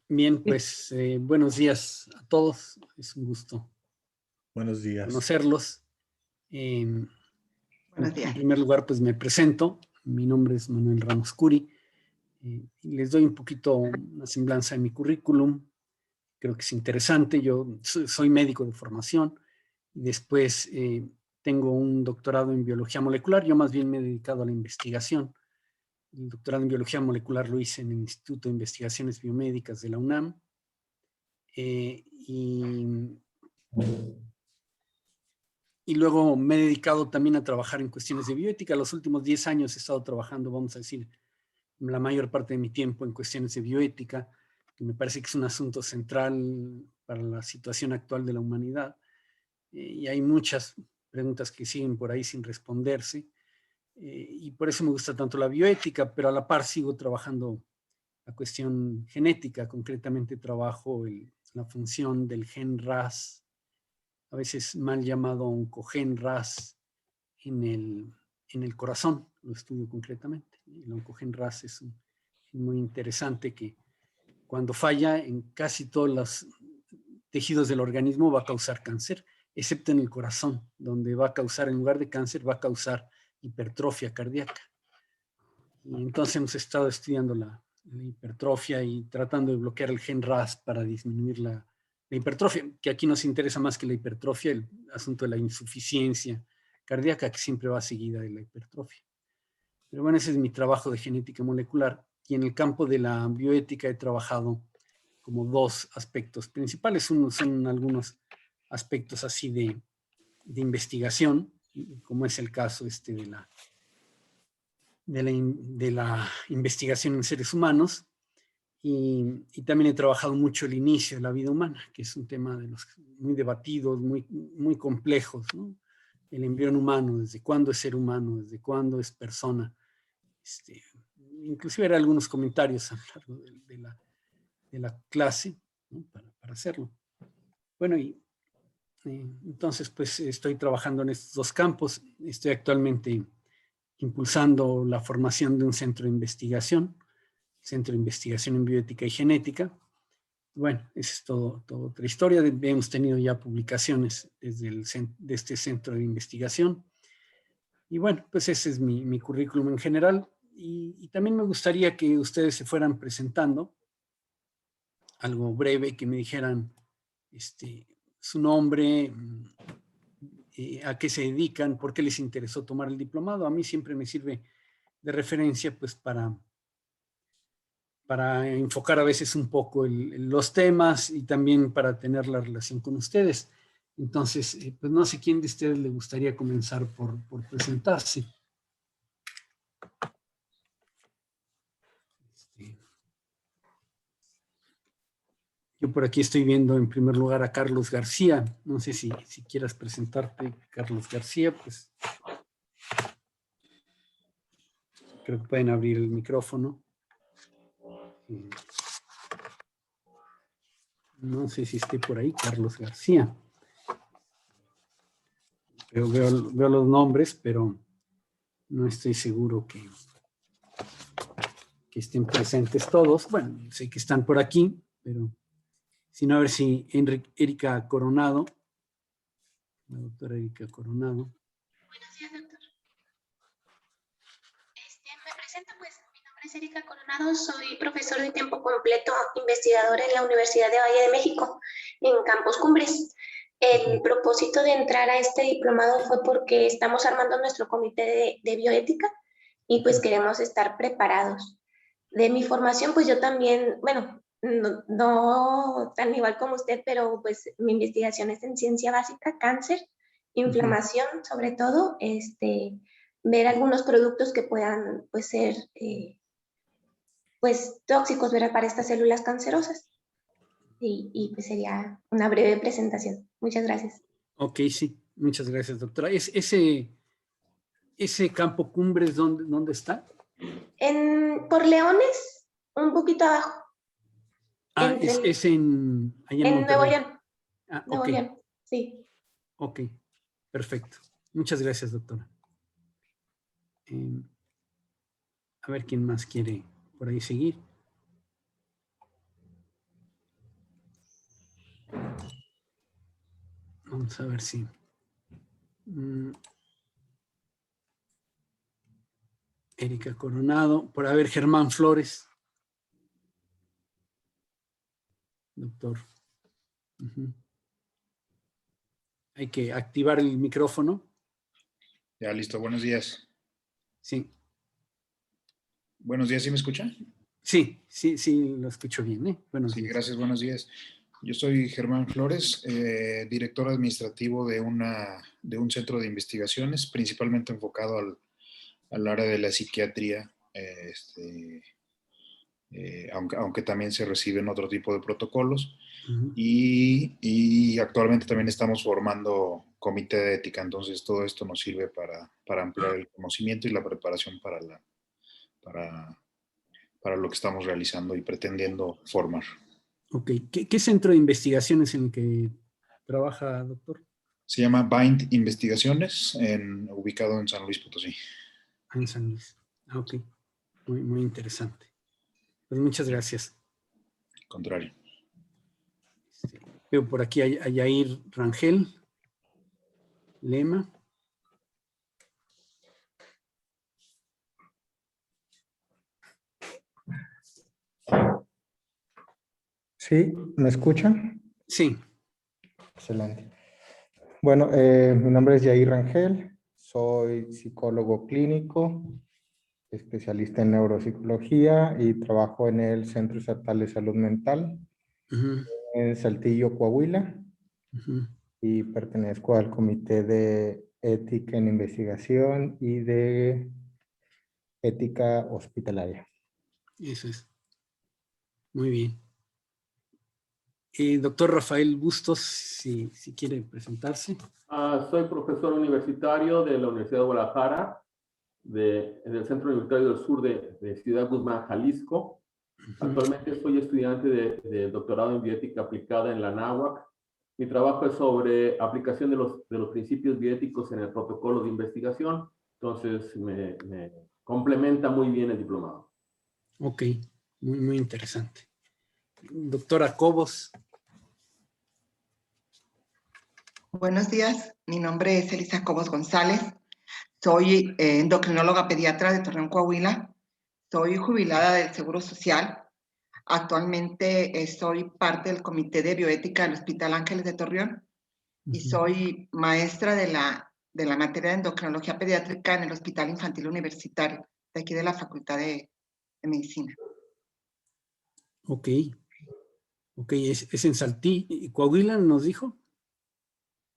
Bien, pues buenos días a todos. Es un gusto Buenos días. conocerlos. En Buenos días. primer lugar, pues me presento. Mi nombre es Manuel Ramos Curi. Y les doy un poquito una semblanza de mi currículum. Creo que es interesante. Yo soy médico de formación y después tengo un doctorado en biología molecular. Yo más bien me he dedicado a la investigación. El doctorado en biología molecular lo hice en el Instituto de Investigaciones Biomédicas de la UNAM. Y luego me he dedicado también a trabajar en cuestiones de bioética. Los últimos 10 años he estado trabajando, vamos a decir, la mayor parte de mi tiempo en cuestiones de bioética, que me parece que es un asunto central para la situación actual de la humanidad. Y hay muchas preguntas que siguen por ahí sin responderse. Y por eso me gusta tanto la bioética, pero a la par sigo trabajando la cuestión genética. Concretamente trabajo la función del gen RAS, a veces mal llamado oncogen RAS, en el corazón. Lo estudio concretamente. El oncogen RAS es muy interesante, que cuando falla en casi todos los tejidos del organismo va a causar cáncer, excepto en el corazón, donde va a causar, en lugar de cáncer, va a causar hipertrofia cardíaca. Y entonces hemos estado estudiando la hipertrofia y tratando de bloquear el gen RAS para disminuir la hipertrofia, que aquí nos interesa más que la hipertrofia, el asunto de la insuficiencia cardíaca, que siempre va seguida de la hipertrofia. Pero bueno, ese es mi trabajo de genética molecular. Y en el campo de la bioética he trabajado como dos aspectos principales. Uno son algunos aspectos así de investigación, como es el caso de la investigación en seres humanos. Y también he trabajado mucho el inicio de la vida humana, que es un tema de los muy debatidos, muy complejos, ¿no? El embrión humano, desde cuándo es ser humano, desde cuándo es persona. Inclusive eran algunos comentarios a lo largo de la clase, ¿no? para hacerlo. Bueno, entonces pues estoy trabajando en estos dos campos. Estoy actualmente impulsando la formación de un centro de investigación en bioética y genética. Bueno, esa es toda otra historia. Hemos tenido ya publicaciones de este centro de investigación. Y bueno, pues ese es mi currículum en general. Y también me gustaría que ustedes se fueran presentando, algo breve, que me dijeran su nombre, a qué se dedican, por qué les interesó tomar el diplomado. A mí siempre me sirve de referencia pues para enfocar a veces un poco los temas y también para tener la relación con ustedes. Entonces, pues no sé quién de ustedes le gustaría comenzar por presentarse. Yo por aquí estoy viendo en primer lugar a Carlos García. No sé si quieras presentarte, Carlos García, pues creo que pueden abrir el micrófono. No sé si esté por ahí Carlos García. Veo los nombres, pero no estoy seguro que estén presentes todos. Bueno, sé que están por aquí, pero si no, a ver si Erika Coronado, la doctora Erika Coronado. Buenos días, doctor. Me presento, pues, mi nombre es Erika Coronado, soy profesor de tiempo completo, investigadora en la Universidad de Valle de México, en Campus Cumbres. El propósito de entrar a este diplomado fue porque estamos armando nuestro comité de bioética y pues queremos estar preparados. De mi formación, pues yo también, bueno, no tan igual como usted, pero pues mi investigación es en ciencia básica, cáncer, inflamación, sobre todo, ver algunos productos que puedan pues ser pues tóxicos, ¿verdad?, para estas células cancerosas. Y pues sería una breve presentación. Muchas gracias. Ok, sí. Muchas gracias, doctora. ¿Ese Campo Cumbres dónde está? Por Leones, un poquito abajo. Ah, es allá en Monterrey. Nuevo León. Ah, Nuevo ok. León, sí. Ok, perfecto. Muchas gracias, doctora. A ver quién más quiere por ahí seguir. Vamos a ver si... Erika Coronado. Por haber Germán Flores. Doctor. Hay que activar el micrófono. Ya, listo. Buenos días. Sí. Buenos días, ¿sí me escuchan? Sí, lo escucho bien, ¿eh? Buenos días. Gracias, buenos días. Yo soy Germán Flores, director administrativo de un centro de investigaciones, principalmente enfocado al área de la psiquiatría, aunque también se reciben otro tipo de protocolos. Y actualmente también estamos formando comité de ética, entonces todo esto nos sirve para ampliar el conocimiento y la preparación para lo que estamos realizando y pretendiendo formar. Ok. ¿Qué centro de investigación es en el que trabaja, doctor? Se llama Bind Investigaciones, ubicado en San Luis Potosí. En San Luis. Ok. Muy, muy interesante. Pues muchas gracias. Al contrario. Sí. Veo por aquí a Yair Rangel Lema. Sí, ¿me escuchan? Sí. Excelente. Bueno, mi nombre es Yair Rangel, soy psicólogo clínico, especialista en neuropsicología y trabajo en el Centro Estatal de Salud Mental en Saltillo, Coahuila, y pertenezco al Comité de Ética en Investigación y de Ética Hospitalaria. Eso es. Muy bien. Doctor Rafael Bustos, si quiere presentarse. Soy profesor universitario de la Universidad de Guadalajara, del Centro Universitario del Sur de Ciudad Guzmán, Jalisco. Actualmente soy estudiante de doctorado en bioética aplicada en la NAHUAC. Mi trabajo es sobre aplicación de los principios bioéticos en el protocolo de investigación, entonces me complementa muy bien el diplomado. Ok, muy, muy interesante. Doctora Cobos. Buenos días, mi nombre es Elisa Cobos González, soy endocrinóloga pediatra de Torreón, Coahuila, soy jubilada del Seguro Social, actualmente soy parte del Comité de Bioética del Hospital Ángeles de Torreón y soy maestra de la materia de endocrinología pediátrica en el Hospital Infantil Universitario, de aquí de la Facultad de Medicina. Ok, es en Saltillo. ¿Coahuila nos dijo?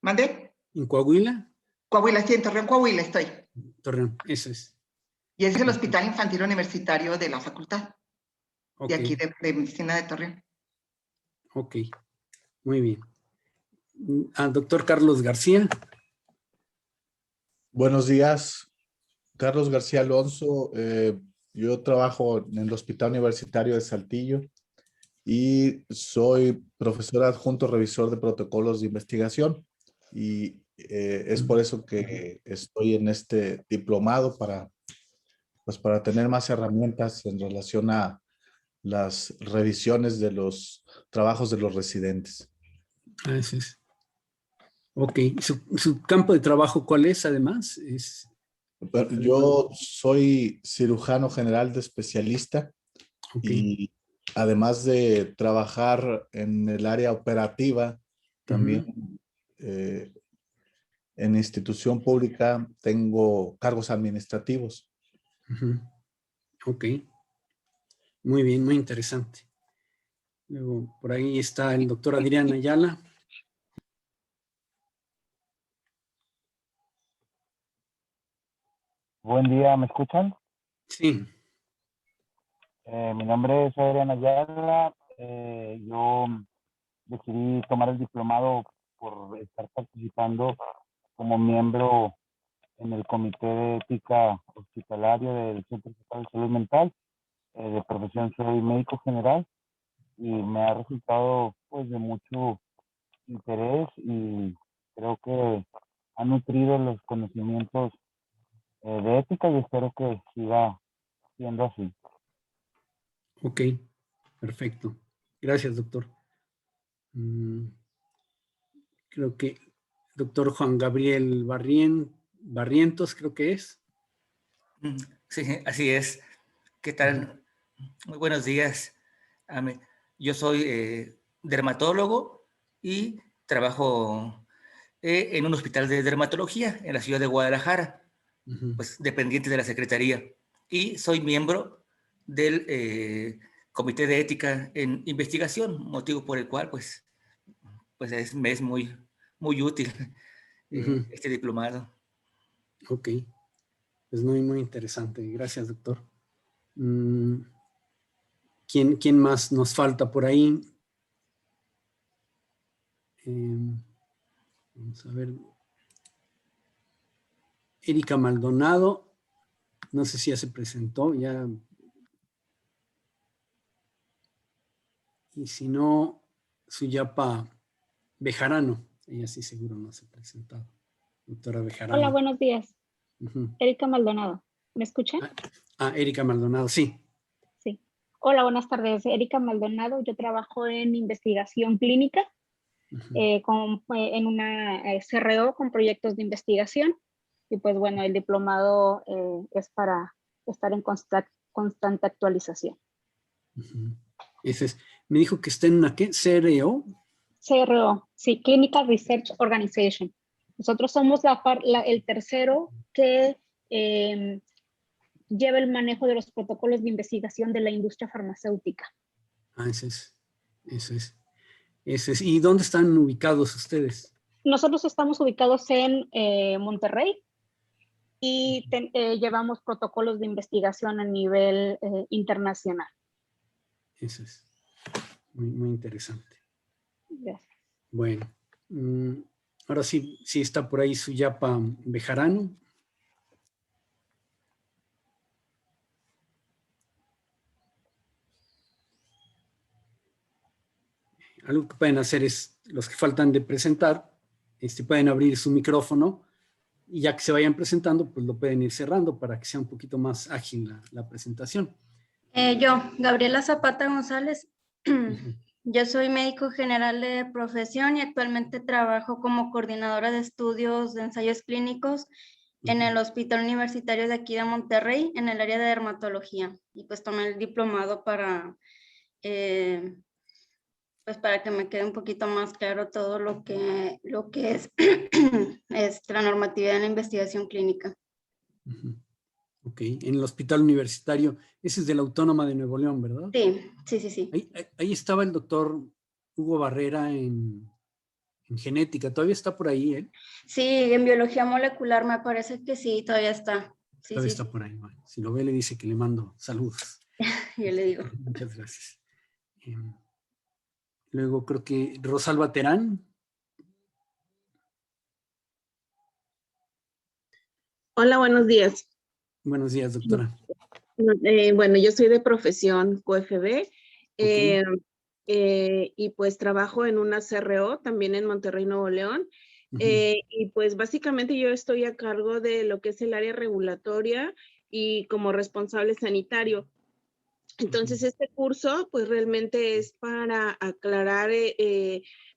¿Mande? ¿En Coahuila? Coahuila, sí, en Torreón, Coahuila estoy. Torreón, eso es. Y es el Hospital Infantil Universitario de la Facultad, de aquí de Medicina de Torreón. Ok, muy bien. Doctor Carlos García. Buenos días, Carlos García Alonso. Yo trabajo en el Hospital Universitario de Saltillo y soy profesor adjunto revisor de protocolos de investigación y es por eso que estoy en este diplomado para tener más herramientas en relación a las revisiones de los trabajos de los residentes. Eso es. Ok, ¿su campo de trabajo cuál es además? Yo soy cirujano general de especialista y además de trabajar en el área operativa, también en institución pública tengo cargos administrativos. Ok, muy bien, muy interesante. Luego, por ahí está el doctor Adrián Ayala. Buen día, ¿me escuchan? Sí. Mi nombre es Adrián Ayala. Yo decidí tomar el diplomado por estar participando como miembro en el Comité de Ética Hospitalario del Centro Estatal de Salud Mental. De profesión soy médico general y me ha resultado pues de mucho interés y creo que ha nutrido los conocimientos de ética y espero que siga siendo así. Ok, perfecto. Gracias, doctor. Creo que doctor Juan Gabriel Barrientos, creo que es. Sí, así es. ¿Qué tal? Muy buenos días. Yo soy dermatólogo y trabajo en un hospital de dermatología en la ciudad de Guadalajara, pues dependiente de la Secretaría. Y soy miembro del Comité de Ética en Investigación, motivo por el cual pues me es muy útil este diplomado. Ok, es muy interesante. Gracias, doctor. ¿Quién más nos falta por ahí? Vamos a ver. Erika Maldonado, no sé si ya se presentó, ya. Y si no, Suyapa Bejarano, ella sí seguro no se ha presentado. Doctora Bejarano. Hola, buenos días. Erika Maldonado, ¿me escuchan? Erika Maldonado, sí. Sí. Hola, buenas tardes. Erika Maldonado, yo trabajo en investigación clínica en una CRO con proyectos de investigación. Y pues bueno, el diplomado es para estar en constante actualización. Ese es. Me dijo que está en una, ¿qué? ¿CRO? CRO, sí, Clinical Research Organization. Nosotros somos el tercero que lleva el manejo de los protocolos de investigación de la industria farmacéutica. Ese es. ¿Y dónde están ubicados ustedes? Nosotros estamos ubicados en Monterrey y llevamos protocolos de investigación a nivel internacional. Eso es. Muy interesante. Gracias. Bueno, ahora sí está por ahí Suyapa Bejarano. Algo que pueden hacer es, los que faltan de presentar, pueden abrir su micrófono y ya que se vayan presentando, pues lo pueden ir cerrando para que sea un poquito más ágil la presentación. Yo, Gabriela Zapata González, yo soy médico general de profesión y actualmente trabajo como coordinadora de estudios de ensayos clínicos en el Hospital Universitario de aquí de Monterrey, en el área de dermatología. Y pues tomé el diplomado para que me quede un poquito más claro todo lo que es, la normatividad en la investigación clínica. Ok, en el Hospital Universitario, ese es de la Autónoma de Nuevo León, ¿verdad? Sí. Ahí estaba el doctor Hugo Barrera en genética, ¿todavía está por ahí él? Sí, en biología molecular me parece que sí, todavía está. Todavía está por ahí. Bueno, si lo ve, le dice que le mando saludos. Yo le digo. Muchas gracias. Luego creo que Rosalba Terán. Hola, buenos días. Buenos días, doctora. Bueno, yo soy de profesión QFB y pues trabajo en una CRO también en Monterrey, Nuevo León. Y pues básicamente yo estoy a cargo de lo que es el área regulatoria y como responsable sanitario. Entonces este curso pues realmente es para aclarar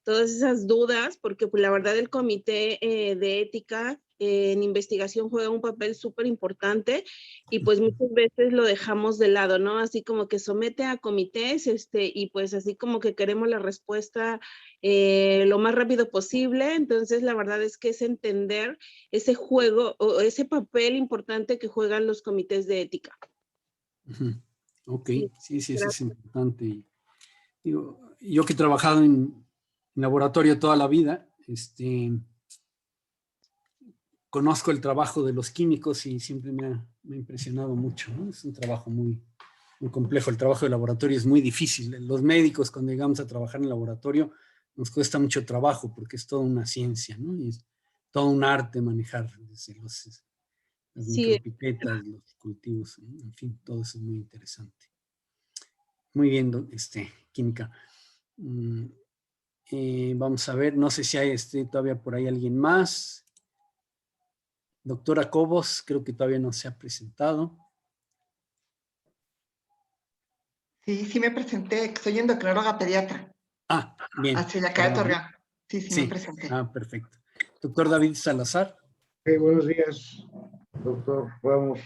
todas esas dudas, porque pues la verdad el comité de ética en investigación juega un papel súper importante y pues muchas veces lo dejamos de lado, ¿no? Así como que somete a comités y pues así como que queremos la respuesta lo más rápido posible. Entonces la verdad es que es entender ese juego o ese papel importante que juegan los comités de ética. Ok, sí, eso es importante. Y, digo, yo que he trabajado en laboratorio toda la vida, conozco el trabajo de los químicos y siempre me ha impresionado mucho, ¿no? Es un trabajo muy complejo. El trabajo de laboratorio es muy difícil. Los médicos, cuando llegamos a trabajar en laboratorio, nos cuesta mucho trabajo porque es toda una ciencia, ¿no? Y es todo un arte manejar desde las micropipetas, los cultivos, en fin, todo eso es muy interesante. Muy bien, química. Vamos a ver, no sé si hay todavía por ahí alguien más. Doctora Cobos, creo que todavía no se ha presentado. Sí me presenté, soy endocrinóloga pediatra. Bien. Hacia acá de Torreón. Sí, me presenté. Perfecto. Doctor David Salazar. Buenos días, doctor Ramos.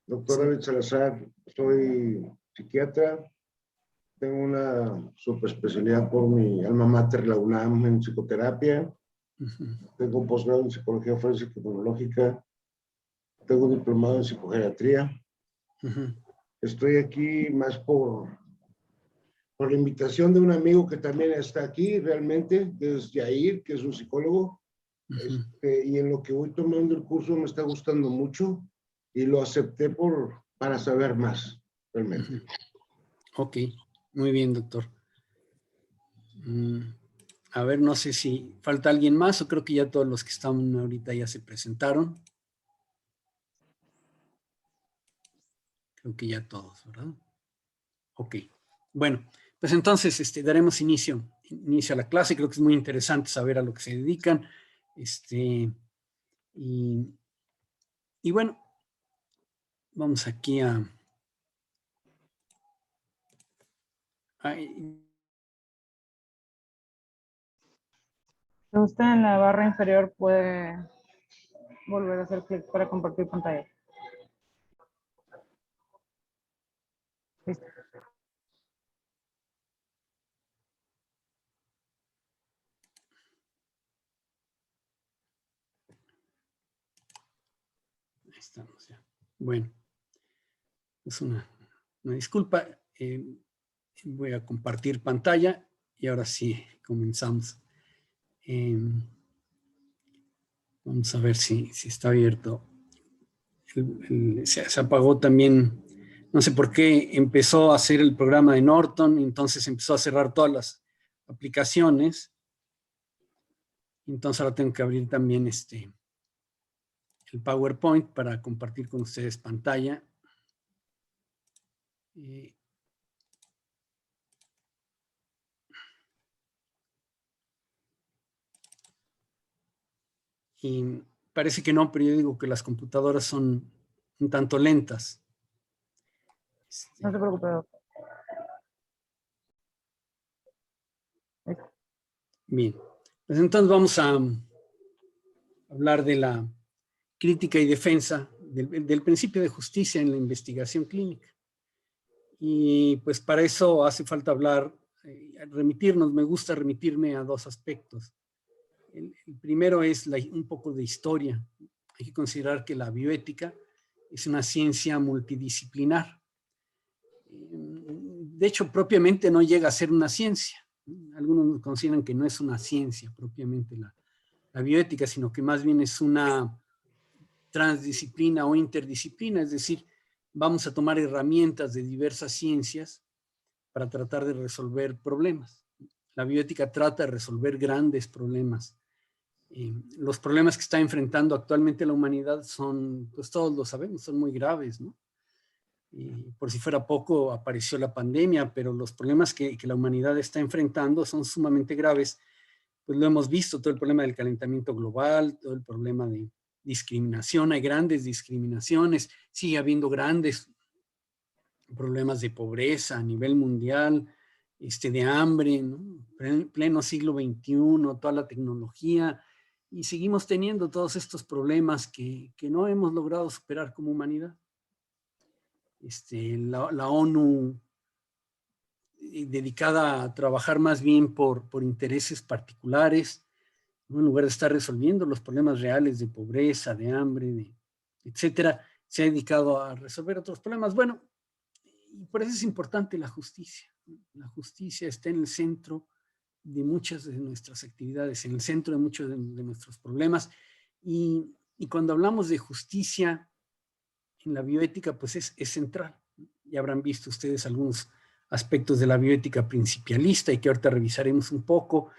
Doctor David Salazar, soy psiquiatra. Tengo una subespecialidad por mi alma mater, la UNAM, en psicoterapia. Tengo un posgrado en psicología forense y criminológica. Tengo un diplomado en psicogeriatría. Estoy aquí más por la invitación de un amigo que también está aquí, realmente, que es Yair, que es un psicólogo. Y en lo que voy tomando el curso me está gustando mucho y lo acepté para saber más, realmente. Ok, muy bien, doctor. A ver, no sé si falta alguien más o creo que ya todos los que están ahorita ya se presentaron. Creo que ya todos, ¿verdad? Ok, bueno, pues entonces daremos inicio a la clase. Creo que es muy interesante saber a lo que se dedican. Y bueno, vamos aquí a... Usted en la barra inferior puede volver a hacer clic para compartir pantalla. Listo. Ahí estamos ya. Bueno, es una disculpa. Voy a compartir pantalla y ahora sí comenzamos. Vamos a ver si está abierto. Se apagó también, no sé por qué, empezó a hacer el programa de Norton, entonces empezó a cerrar todas las aplicaciones. Entonces ahora tengo que abrir también el PowerPoint para compartir con ustedes pantalla. Y parece que no, pero yo digo que las computadoras son un tanto lentas. No se preocupe, doctor. Bien, pues entonces vamos a hablar de la crítica y defensa del principio de justicia en la investigación clínica. Y pues para eso hace falta hablar, me gusta remitirme a dos aspectos. El primero es un poco de historia. Hay que considerar que la bioética es una ciencia multidisciplinar. De hecho, propiamente no llega a ser una ciencia. Algunos consideran que no es una ciencia propiamente la bioética, sino que más bien es una transdisciplina o interdisciplina, es decir, vamos a tomar herramientas de diversas ciencias para tratar de resolver problemas. La bioética trata de resolver grandes problemas. Los problemas que está enfrentando actualmente la humanidad son, pues todos lo sabemos, son muy graves, ¿no? Por si fuera poco, apareció la pandemia, pero los problemas que la humanidad está enfrentando son sumamente graves. Pues lo hemos visto, todo el problema del calentamiento global, todo el problema de discriminación, hay grandes discriminaciones, sigue habiendo grandes problemas de pobreza a nivel mundial, de hambre, ¿no? En pleno siglo XXI, toda la tecnología, y seguimos teniendo todos estos problemas que no hemos logrado superar como humanidad. La ONU dedicada a trabajar más bien por intereses particulares, ¿no? En lugar de estar resolviendo los problemas reales de pobreza, de hambre, etcétera, se ha dedicado a resolver otros problemas. Bueno, y por eso es importante la justicia. La justicia está en el centro de muchas de nuestras actividades, en el centro de muchos de nuestros problemas. Y cuando hablamos de justicia en la bioética, pues es central. Ya habrán visto ustedes algunos aspectos de la bioética principialista y que ahorita revisaremos un poco.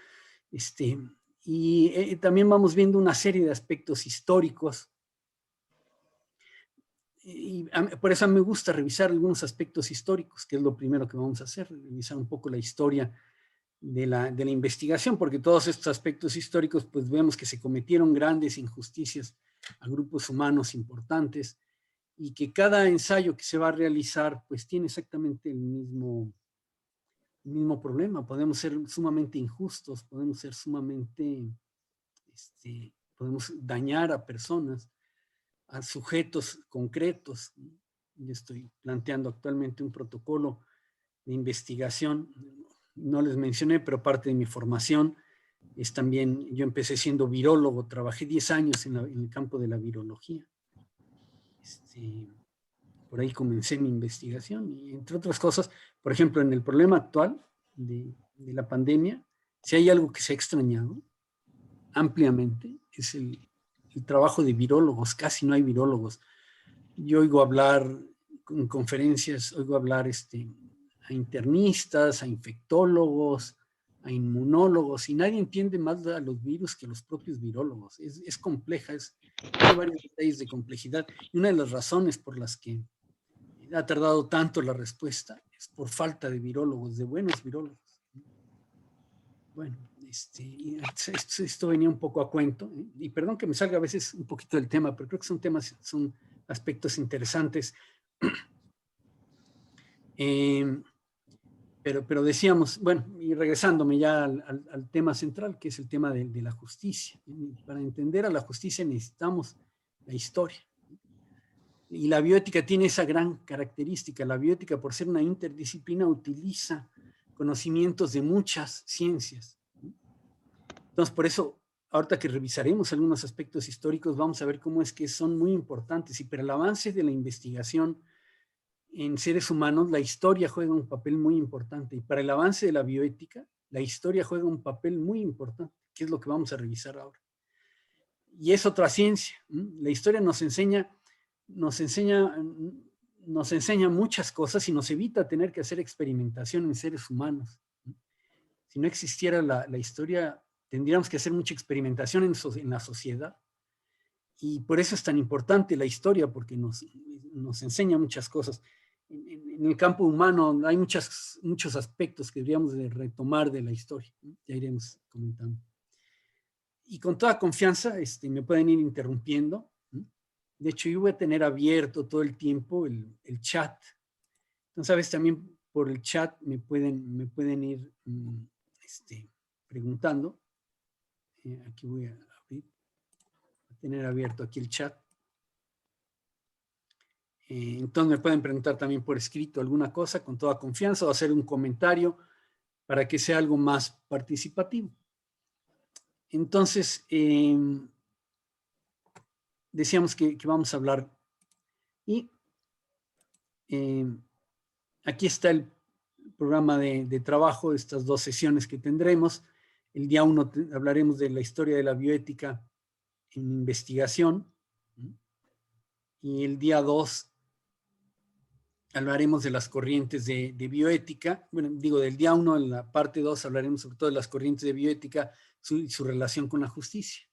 Y también vamos viendo una serie de aspectos históricos. Y por eso me gusta revisar algunos aspectos históricos, que es lo primero que vamos a hacer, revisar un poco la historia de la investigación, porque todos estos aspectos históricos, pues vemos que se cometieron grandes injusticias a grupos humanos importantes y que cada ensayo que se va a realizar, pues tiene exactamente el mismo problema. Podemos ser sumamente injustos, podemos ser sumamente podemos dañar a personas, a sujetos concretos. Yo estoy planteando actualmente un protocolo de investigación. No les mencioné, pero parte de mi formación es también, yo empecé siendo virólogo, trabajé 10 años en el campo de la virología. Por ahí comencé mi investigación y entre otras cosas, por ejemplo, en el problema actual de la pandemia, si hay algo que se ha extrañado ampliamente, es el trabajo de virólogos. Casi no hay virólogos. Yo oigo hablar en conferencias, oigo hablar a internistas, a infectólogos, a inmunólogos, y nadie entiende más a los virus que los propios virólogos. Es compleja, hay varios detalles de complejidad, y una de las razones por las que ha tardado tanto la respuesta es por falta de virólogos, de buenos virólogos. Bueno, esto venía un poco a cuento, y perdón que me salga a veces un poquito del tema, pero creo que son aspectos interesantes. Pero decíamos, bueno, y regresándome ya al tema central, que es el tema de la justicia. Para entender a la justicia necesitamos la historia. Y la bioética tiene esa gran característica. La bioética, por ser una interdisciplina, utiliza conocimientos de muchas ciencias. Entonces, por eso, ahorita que revisaremos algunos aspectos históricos, vamos a ver cómo es que son muy importantes. Y para el avance de la investigación en seres humanos, la historia juega un papel muy importante. Y para el avance de la bioética, la historia juega un papel muy importante, que es lo que vamos a revisar ahora. Y es otra ciencia. La historia nos enseña muchas cosas y nos evita tener que hacer experimentación en seres humanos. Si no existiera la historia, tendríamos que hacer mucha experimentación en la sociedad. Y por eso es tan importante la historia, porque nos enseña muchas cosas. En el campo humano hay muchos aspectos que deberíamos de retomar de la historia. Ya iremos comentando. Y con toda confianza me pueden ir interrumpiendo. De hecho, yo voy a tener abierto todo el tiempo el chat. Entonces, a veces también por el chat me pueden ir preguntando. Aquí voy a abrir. Voy a tener abierto aquí el chat. Entonces me pueden preguntar también por escrito alguna cosa con toda confianza o hacer un comentario para que sea algo más participativo. Entonces, decíamos que vamos a hablar y aquí está el programa de trabajo, estas 2 sesiones que tendremos. El día 1 hablaremos de la historia de la bioética en investigación y el día 2 hablaremos de las corrientes de bioética. Bueno, digo, del día 1 en la parte 2 hablaremos sobre todo de las corrientes de bioética y su relación con la justicia.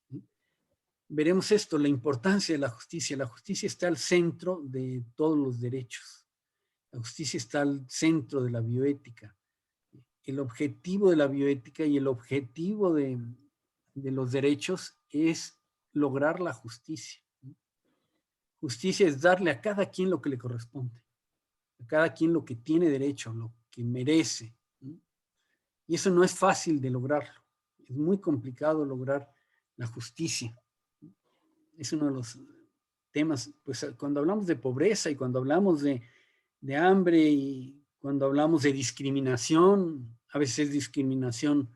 Veremos esto, la importancia de la justicia. La justicia está al centro de todos los derechos. La justicia está al centro de la bioética. El objetivo de la bioética y el objetivo de los derechos es lograr la justicia. Justicia es darle a cada quien lo que le corresponde. A cada quien lo que tiene derecho, lo que merece. Y eso no es fácil de lograrlo. Es muy complicado lograr la justicia. Es uno de los temas, pues cuando hablamos de pobreza y cuando hablamos de hambre y cuando hablamos de discriminación, a veces es discriminación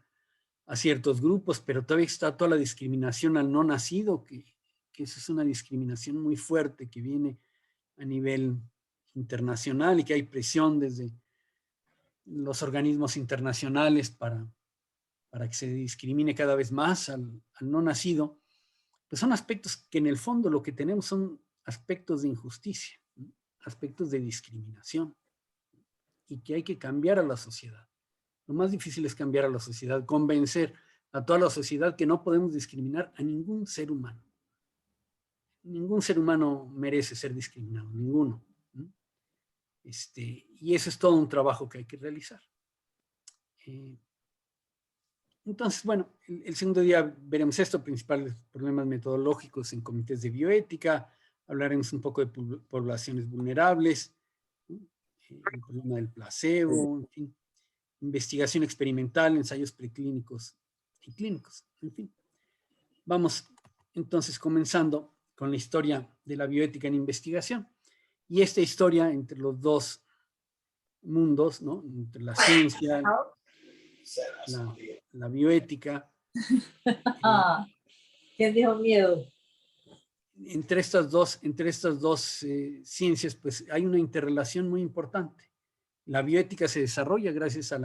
a ciertos grupos, pero todavía está toda la discriminación al no nacido, que eso es una discriminación muy fuerte que viene a nivel internacional y que hay presión desde los organismos internacionales para que se discrimine cada vez más al no nacido. Pues son aspectos que en el fondo lo que tenemos son aspectos de injusticia, aspectos de discriminación y que hay que cambiar a la sociedad. Lo más difícil es cambiar a la sociedad, convencer a toda la sociedad que no podemos discriminar a ningún ser humano. Ningún ser humano merece ser discriminado, ninguno. Y eso es todo un trabajo que hay que realizar. Entonces, bueno, el segundo día veremos esto, principales problemas metodológicos en comités de bioética, hablaremos un poco de poblaciones vulnerables, el problema del placebo, en fin, investigación experimental, ensayos preclínicos y clínicos, en fin. vamos entonces comenzando con la historia de la bioética en investigación. Y esta historia entre los dos mundos, ¿no? Entre la ciencia, la bioética. ¿Quién dijo miedo? Entre estas dos ciencias, pues hay una interrelación muy importante. La bioética se desarrolla gracias a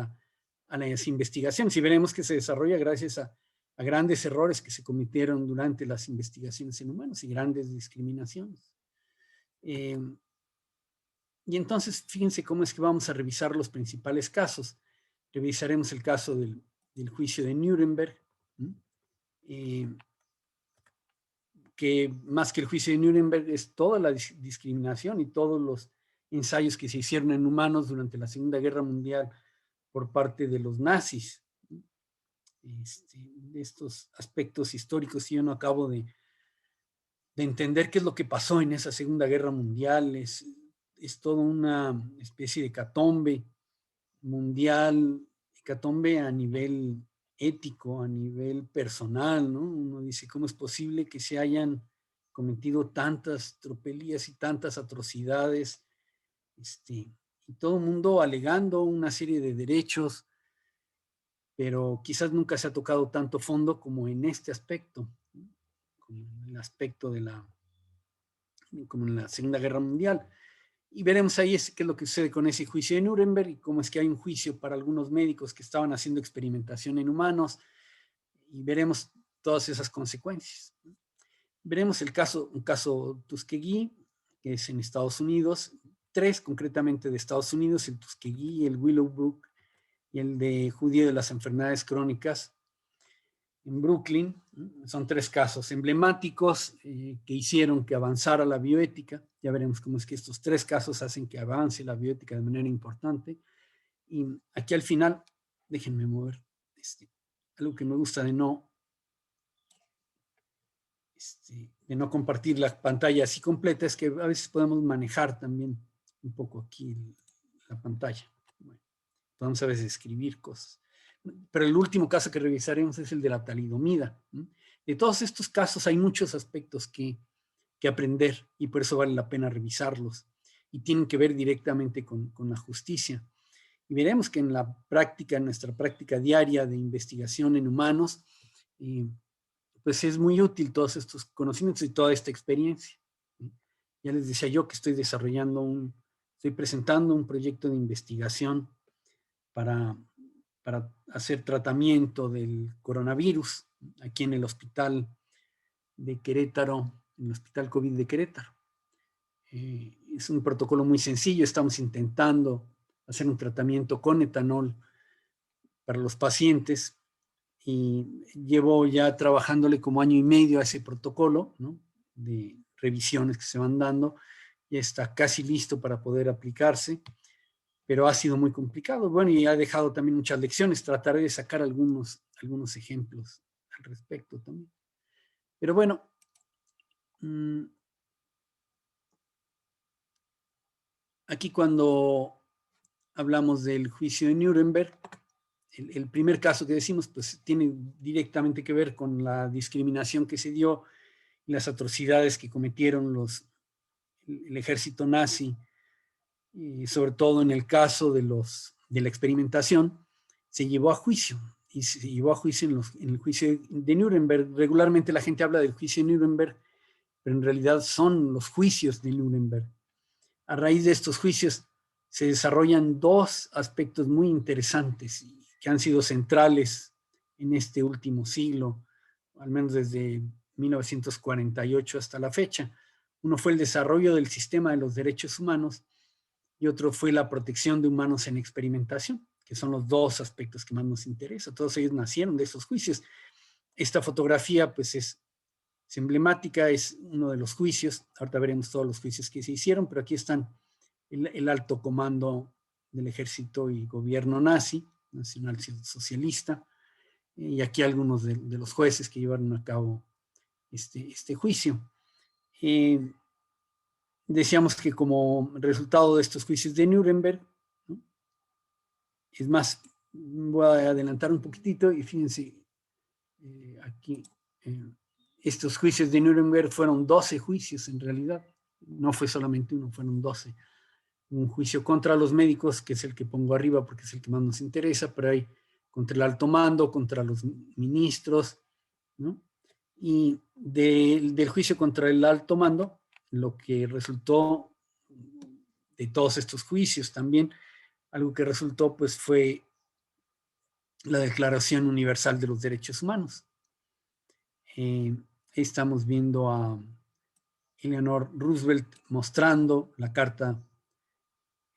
las investigaciones y veremos que se desarrolla gracias a grandes errores que se cometieron durante las investigaciones en humanos y grandes discriminaciones. Y entonces, fíjense cómo es que vamos a revisar los principales casos. Revisaremos el caso del juicio de Nuremberg, que más que el juicio de Nuremberg es toda la discriminación y todos los ensayos que se hicieron en humanos durante la Segunda Guerra Mundial por parte de los nazis. De estos aspectos históricos, yo no acabo de entender qué es lo que pasó en esa Segunda Guerra Mundial. Es toda una especie de hecatombe mundial, hecatombe a nivel ético, a nivel personal, ¿no? Uno dice, ¿cómo es posible que se hayan cometido tantas tropelías y tantas atrocidades? Y todo el mundo alegando una serie de derechos, pero quizás nunca se ha tocado tanto fondo como en este aspecto, ¿no? Como en el aspecto como en la Segunda Guerra Mundial. Y veremos ahí qué es lo que sucede con ese juicio de Nuremberg y cómo es que hay un juicio para algunos médicos que estaban haciendo experimentación en humanos, y veremos todas esas consecuencias. Veremos un caso Tuskegee, que es en Estados Unidos, 3 concretamente de Estados Unidos, el Tuskegee, el Willowbrook y el de judío de las enfermedades crónicas en Brooklyn. Son 3 casos emblemáticos que hicieron que avanzara la bioética. Ya veremos cómo es que estos 3 casos hacen que avance la bioética de manera importante. Y aquí al final, déjenme mover algo que me gusta de no compartir la pantalla así completa, es que a veces podemos manejar también un poco aquí la pantalla. Bueno, podemos a veces escribir cosas. Pero el último caso que revisaremos es el de la talidomida. De todos estos casos hay muchos aspectos que aprender y por eso vale la pena revisarlos y tienen que ver directamente con la justicia. Y veremos que en nuestra práctica diaria de investigación en humanos, pues es muy útil todos estos conocimientos y toda esta experiencia. Ya les decía yo que estoy presentando un proyecto de investigación para hacer tratamiento del coronavirus aquí en el hospital de Querétaro, en el hospital COVID de Querétaro. Es un protocolo muy sencillo, estamos intentando hacer un tratamiento con etanol para los pacientes y llevo ya trabajándole como 1 año y medio a ese protocolo, ¿no? De revisiones que se van dando. Ya está casi listo para poder aplicarse, pero ha sido muy complicado. Bueno, y ha dejado también muchas lecciones. Trataré de sacar algunos ejemplos al respecto también. Pero bueno, aquí cuando hablamos del juicio de Nuremberg, el primer caso que decimos, pues tiene directamente que ver con la discriminación que se dio y las atrocidades que cometieron el ejército nazi, y sobre todo en el caso de la experimentación, se llevó a juicio. Y se llevó a juicio en el juicio de Nuremberg. Regularmente la gente habla del juicio de Nuremberg, pero en realidad son los juicios de Nuremberg. A raíz de estos juicios se desarrollan 2 aspectos muy interesantes y que han sido centrales en este último siglo, al menos desde 1948 hasta la fecha. Uno fue el desarrollo del sistema de los derechos humanos y otro fue la protección de humanos en experimentación, que son los 2 aspectos que más nos interesan. Todos ellos nacieron de esos juicios. Esta fotografía pues es emblemática, es uno de los juicios. Ahorita veremos todos los juicios que se hicieron, pero aquí están el alto comando del ejército y gobierno nazi, nacionalsocialista, y aquí algunos de los jueces que llevaron a cabo este juicio. Decíamos que como resultado de estos juicios de Nuremberg, ¿no? Es más, voy a adelantar un poquitito y fíjense aquí estos juicios de Nuremberg fueron 12 juicios en realidad, no fue solamente uno, fueron 12. Un juicio contra los médicos, que es el que pongo arriba porque es el que más nos interesa, pero hay contra el alto mando, contra los ministros, ¿no? Y del juicio contra el alto mando, lo que resultó de todos estos juicios también, algo que resultó pues fue la Declaración Universal de los Derechos Humanos. Estamos viendo a Eleanor Roosevelt mostrando la carta,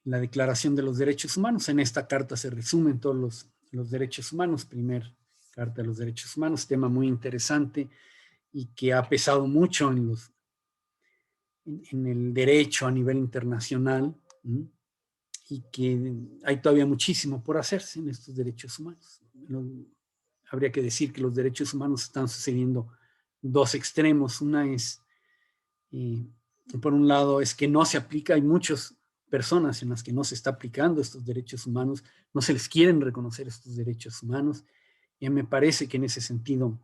la Declaración de los Derechos Humanos. En esta carta se resumen todos los derechos humanos, primer Carta de los Derechos Humanos, tema muy interesante y que ha pesado mucho en el derecho a nivel internacional, ¿sí? Y que hay todavía muchísimo por hacerse en estos derechos humanos. Habría que decir que los derechos humanos están sucediendo dos extremos. Una es, por un lado, es que no se aplica, hay muchas personas en las que no se está aplicando estos derechos humanos, no se les quieren reconocer estos derechos humanos, y me parece que en ese sentido,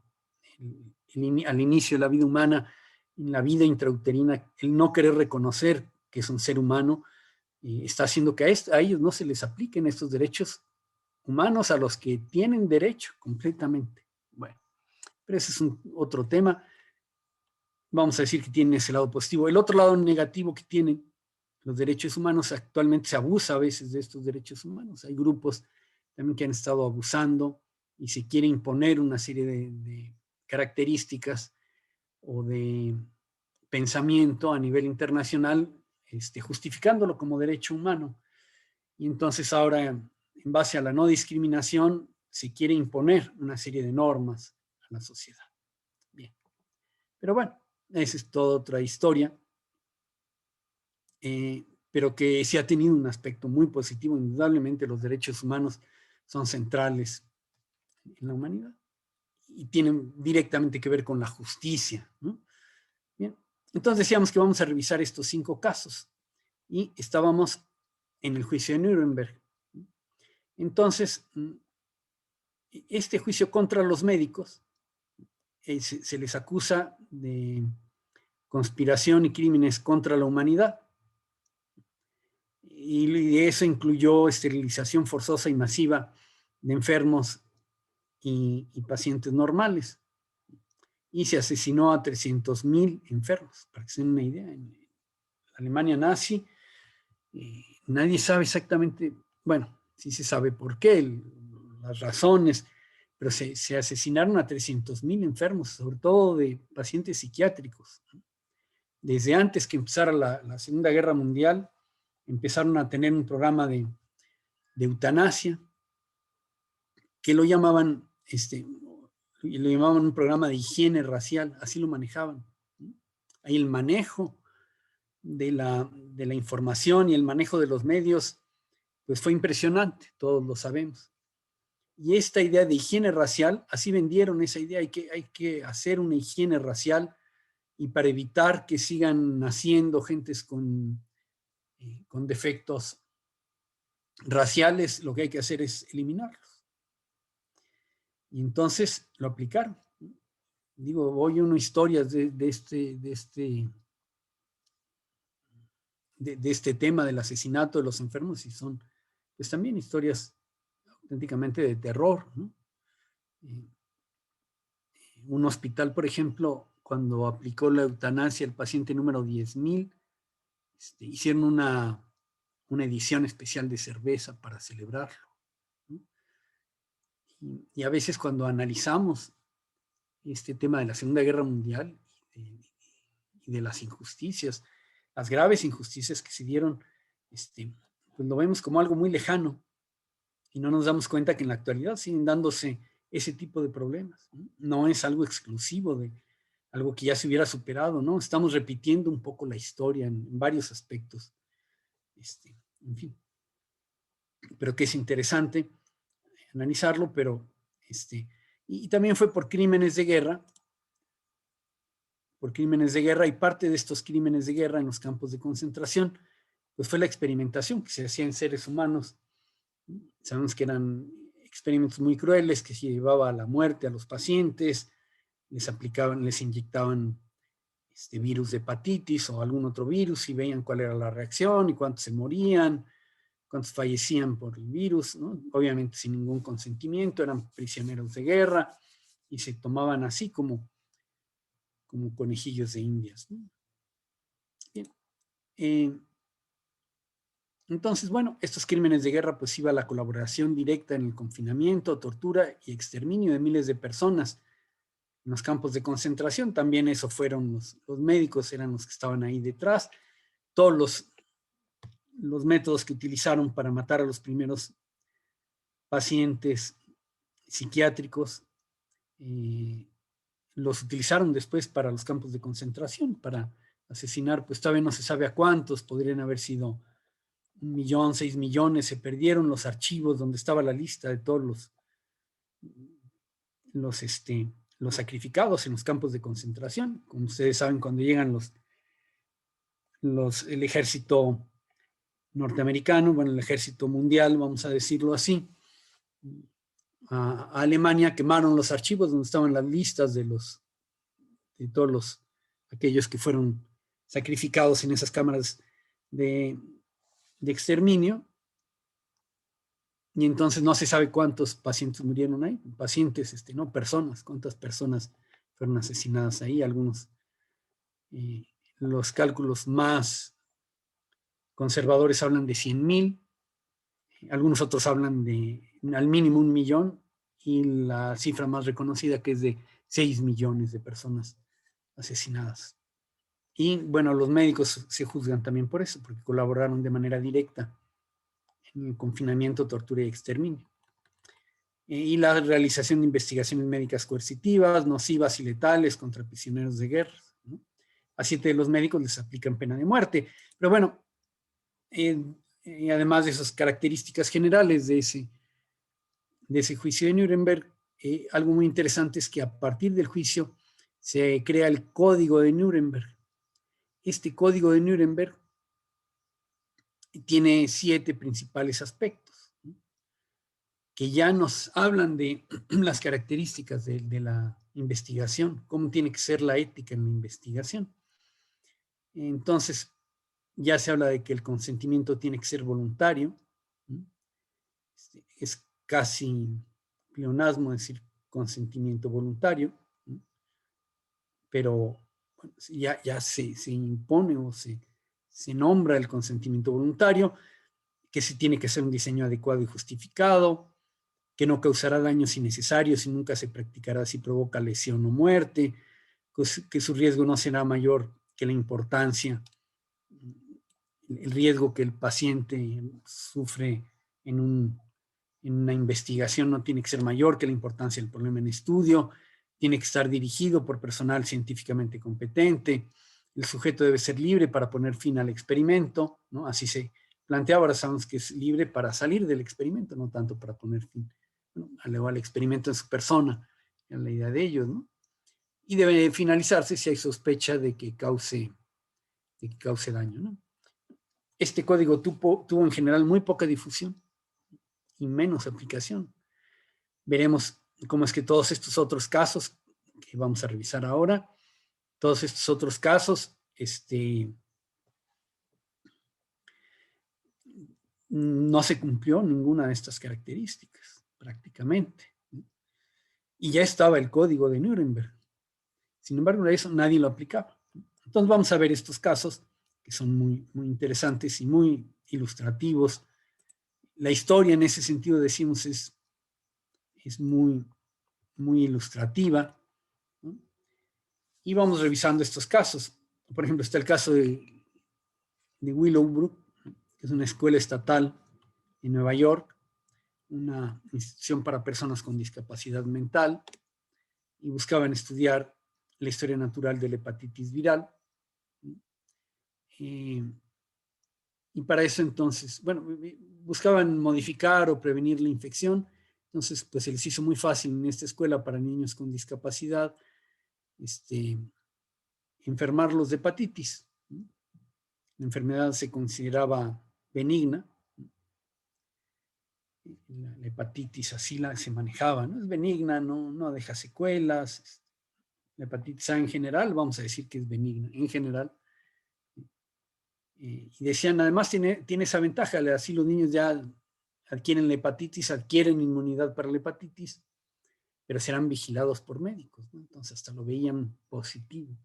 al inicio de la vida humana, en la vida intrauterina, el no querer reconocer que es un ser humano, está haciendo que a ellos no se les apliquen estos derechos humanos a los que tienen derecho completamente. Bueno, pero ese es otro tema. Vamos a decir que tienen ese lado positivo. El otro lado negativo que tienen los derechos humanos, actualmente se abusa a veces de estos derechos humanos. Hay grupos también que han estado abusando y se quiere imponer una serie de características o de pensamiento a nivel internacional, justificándolo como derecho humano. Y entonces ahora, en base a la no discriminación, se quiere imponer una serie de normas a la sociedad. Bien. Pero bueno, esa es toda otra historia, pero que sí ha tenido un aspecto muy positivo. Indudablemente los derechos humanos son centrales en la humanidad y tienen directamente que ver con la justicia, ¿no? Bien. Entonces decíamos que vamos a revisar estos 5 casos y estábamos en el juicio de Nuremberg. Entonces, este juicio contra los médicos se les acusa de conspiración y crímenes contra la humanidad. Y eso incluyó esterilización forzosa y masiva de enfermos y pacientes normales. Y se asesinó a 300,000 enfermos, para que se den una idea. En la Alemania nazi, nadie sabe exactamente, bueno, sí se sabe por qué, las razones, pero se asesinaron a 300,000 enfermos, sobre todo de pacientes psiquiátricos. Desde antes que empezara la Segunda Guerra Mundial, empezaron a tener un programa de eutanasia, que lo llamaban un programa de higiene racial, así lo manejaban. Ahí el manejo de la información y el manejo de los medios, pues fue impresionante, todos lo sabemos. Y esta idea de higiene racial, así vendieron esa idea, hay que hacer una higiene racial, y para evitar que sigan naciendo gentes con defectos raciales, lo que hay que hacer es eliminarlos. Y entonces lo aplicaron. Digo, hoy uno historias de este tema del asesinato de los enfermos y son pues también historias auténticamente de terror, ¿no? Un hospital, por ejemplo, cuando aplicó la eutanasia al paciente número 10,000, hicieron una edición especial de cerveza para celebrarlo, ¿no? Y a veces cuando analizamos este tema de la Segunda Guerra Mundial y de las injusticias, las graves injusticias que se dieron, pues lo vemos como algo muy lejano y no nos damos cuenta que en la actualidad siguen dándose ese tipo de problemas, ¿no? No es algo exclusivo de algo que ya se hubiera superado, ¿no? Estamos repitiendo un poco la historia en varios aspectos, en fin. Pero que es interesante analizarlo, pero y también fue por crímenes de guerra, y parte de estos crímenes de guerra en los campos de concentración, pues fue la experimentación que se hacía en seres humanos. Sabemos que eran experimentos muy crueles, que se llevaba a la muerte a los pacientes, les inyectaban virus de hepatitis o algún otro virus y veían cuál era la reacción y cuántos se morían, cuántos fallecían por el virus, ¿no? Obviamente sin ningún consentimiento, eran prisioneros de guerra y se tomaban así como conejillos de indias, ¿no? Bien. Entonces, bueno, estos crímenes de guerra pues iba la colaboración directa en el confinamiento, tortura y exterminio de miles de personas en los campos de concentración. También eso fueron los médicos, eran los que estaban ahí detrás. Todos los métodos que utilizaron para matar a los primeros pacientes psiquiátricos los utilizaron después para los campos de concentración, para asesinar, pues todavía no se sabe a cuántos, podrían haber sido 1 millón, 6 millones, se perdieron los archivos donde estaba la lista de todos los sacrificados en los campos de concentración. Como ustedes saben, cuando llegan el ejército norteamericano, bueno, el ejército mundial, vamos a decirlo así, a Alemania, quemaron los archivos donde estaban las listas de todos aquellos que fueron sacrificados en esas cámaras de exterminio, y entonces no se sabe cuántos pacientes murieron ahí, pacientes, no personas, cuántas personas fueron asesinadas ahí. Algunos, los cálculos más conservadores hablan de 100,000, algunos otros hablan de al mínimo 1 millón, y la cifra más reconocida que es de 6 millones de personas asesinadas. Y bueno, los médicos se juzgan también por eso, porque colaboraron de manera directa en el confinamiento, tortura y exterminio. Y la realización de investigaciones médicas coercitivas, nocivas y letales contra prisioneros de guerra, ¿no? A 7 de los médicos les aplican pena de muerte. Pero bueno, además de esas características generales de ese juicio de Nuremberg, algo muy interesante es que a partir del juicio se crea el Código de Nuremberg. Este Código de Nuremberg tiene 7 principales aspectos, ¿no?, que ya nos hablan de las características de la investigación, cómo tiene que ser la ética en la investigación. Entonces, ya se habla de que el consentimiento tiene que ser voluntario, ¿no? Es casi pleonasmo decir consentimiento voluntario, ¿no? Pero bueno, ya se impone o se nombra el consentimiento voluntario, que se tiene que hacer un diseño adecuado y justificado, que no causará daños innecesarios y nunca se practicará si provoca lesión o muerte, que su riesgo no será mayor que la importancia, el riesgo que el paciente sufre en una investigación no tiene que ser mayor que la importancia del problema en estudio, tiene que estar dirigido por personal científicamente competente, el sujeto debe ser libre para poner fin al experimento, ¿no? Así se plantea. Ahora sabemos que es libre para salir del experimento, no tanto para poner fin, ¿no?, al experimento en su persona, en la idea de ellos, ¿no? Y debe finalizarse si hay sospecha de que cause daño, ¿no? Este código tuvo en general muy poca difusión y menos aplicación. Veremos cómo es que todos estos otros casos que vamos a revisar ahora, todos estos otros casos, no se cumplió ninguna de estas características, prácticamente. Y ya estaba el Código de Nuremberg. Sin embargo, eso nadie lo aplicaba. Entonces vamos a ver estos casos que son muy, muy interesantes y muy ilustrativos. La historia en ese sentido, decimos, es muy, muy ilustrativa, ¿no? Y vamos revisando estos casos. Por ejemplo, está el caso de Willowbrook, que es una escuela estatal en Nueva York, una institución para personas con discapacidad mental, y buscaban estudiar la historia natural de la hepatitis viral. Y para eso entonces, bueno, buscaban modificar o prevenir la infección. Entonces, pues se les hizo muy fácil en esta escuela para niños con discapacidad enfermarlos de hepatitis, ¿no? La enfermedad se consideraba benigna. La hepatitis así se manejaba, ¿no? Es benigna, no deja secuelas, La hepatitis A en general, vamos a decir que es benigna en general. Y decían, además tiene esa ventaja, así los niños ya adquieren la hepatitis, adquieren inmunidad para la hepatitis, pero serán vigilados por médicos, ¿no? Entonces hasta lo veían positivo.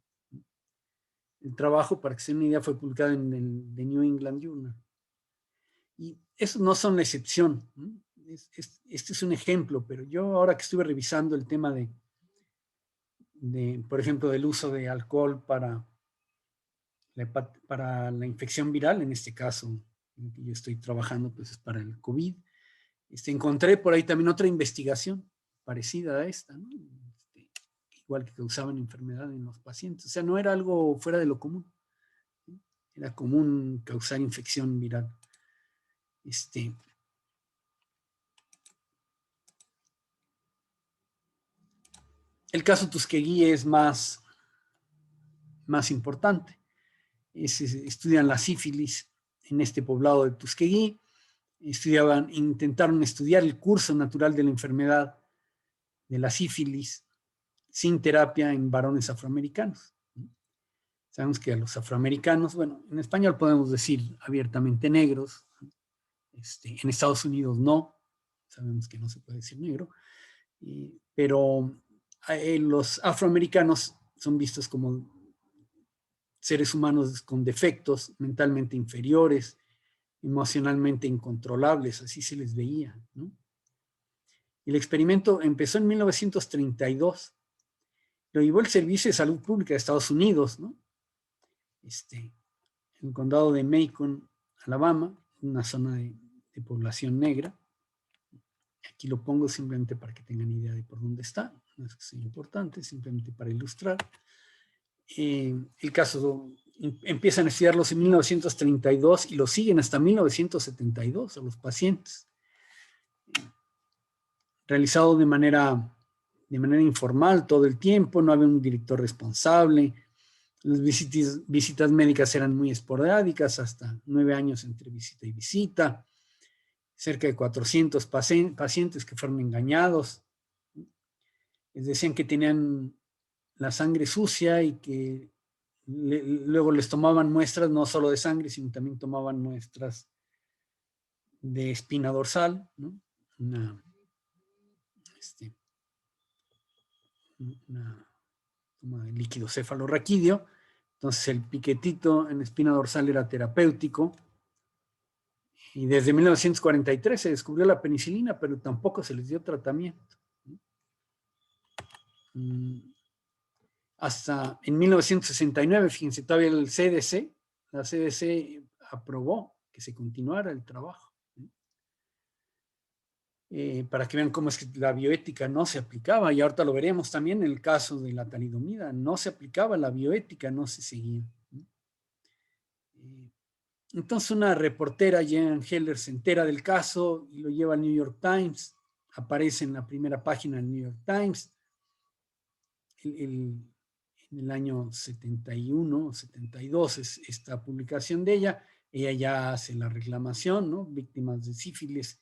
El trabajo, para que se den una idea, fue publicado en el The New England Journal. Y esos no son la excepción, ¿no? Este es un ejemplo, pero yo ahora que estuve revisando el tema por ejemplo, del uso de alcohol para la infección viral, en este caso, en el que yo estoy trabajando, pues es para el COVID. Encontré por ahí también otra investigación parecida a esta, ¿no? Igual que causaban enfermedad en los pacientes. O sea, no era algo fuera de lo común. Era común causar infección viral. El caso Tuskegee es más importante. Estudian la sífilis en este poblado de Tuskegee. Intentaron estudiar el curso natural de la enfermedad de la sífilis sin terapia en varones afroamericanos. Sabemos que a los afroamericanos, bueno, en español podemos decir abiertamente negros, en Estados Unidos no, sabemos que no se puede decir negro, pero los afroamericanos son vistos como seres humanos con defectos mentalmente inferiores, emocionalmente incontrolables, así se les veía, ¿no? El experimento empezó en 1932, lo llevó el Servicio de Salud Pública de Estados Unidos, ¿no? En el condado de Macon, Alabama, una zona de población negra. Aquí lo pongo simplemente para que tengan idea de por dónde está, no es que sea importante, simplemente para ilustrar. El caso, empiezan a estudiarlos en 1932 y lo siguen hasta 1972 a los pacientes. Realizado de manera informal todo el tiempo, no había un director responsable, las visitas médicas eran muy esporádicas, hasta 9 años entre visita y visita, cerca de 400 pacientes que fueron engañados, les decían que tenían la sangre sucia y que luego les tomaban muestras no solo de sangre, sino también tomaban muestras de espina dorsal, ¿no? Una toma de líquido cefalorraquídeo. Entonces el piquetito en espina dorsal era terapéutico. Y desde 1943 se descubrió la penicilina, pero tampoco se les dio tratamiento. Hasta en 1969, fíjense, todavía la CDC aprobó que se continuara el trabajo. Para que vean cómo es que la bioética no se aplicaba, y ahorita lo veremos también en el caso de la talidomida, no se aplicaba la bioética, no se seguía. Entonces una reportera, Jean Heller, se entera del caso y lo lleva al New York Times, aparece en la primera página del New York Times, en el año 71, 72 es esta publicación de ella ya hace la reclamación, ¿no? Víctimas de sífilis,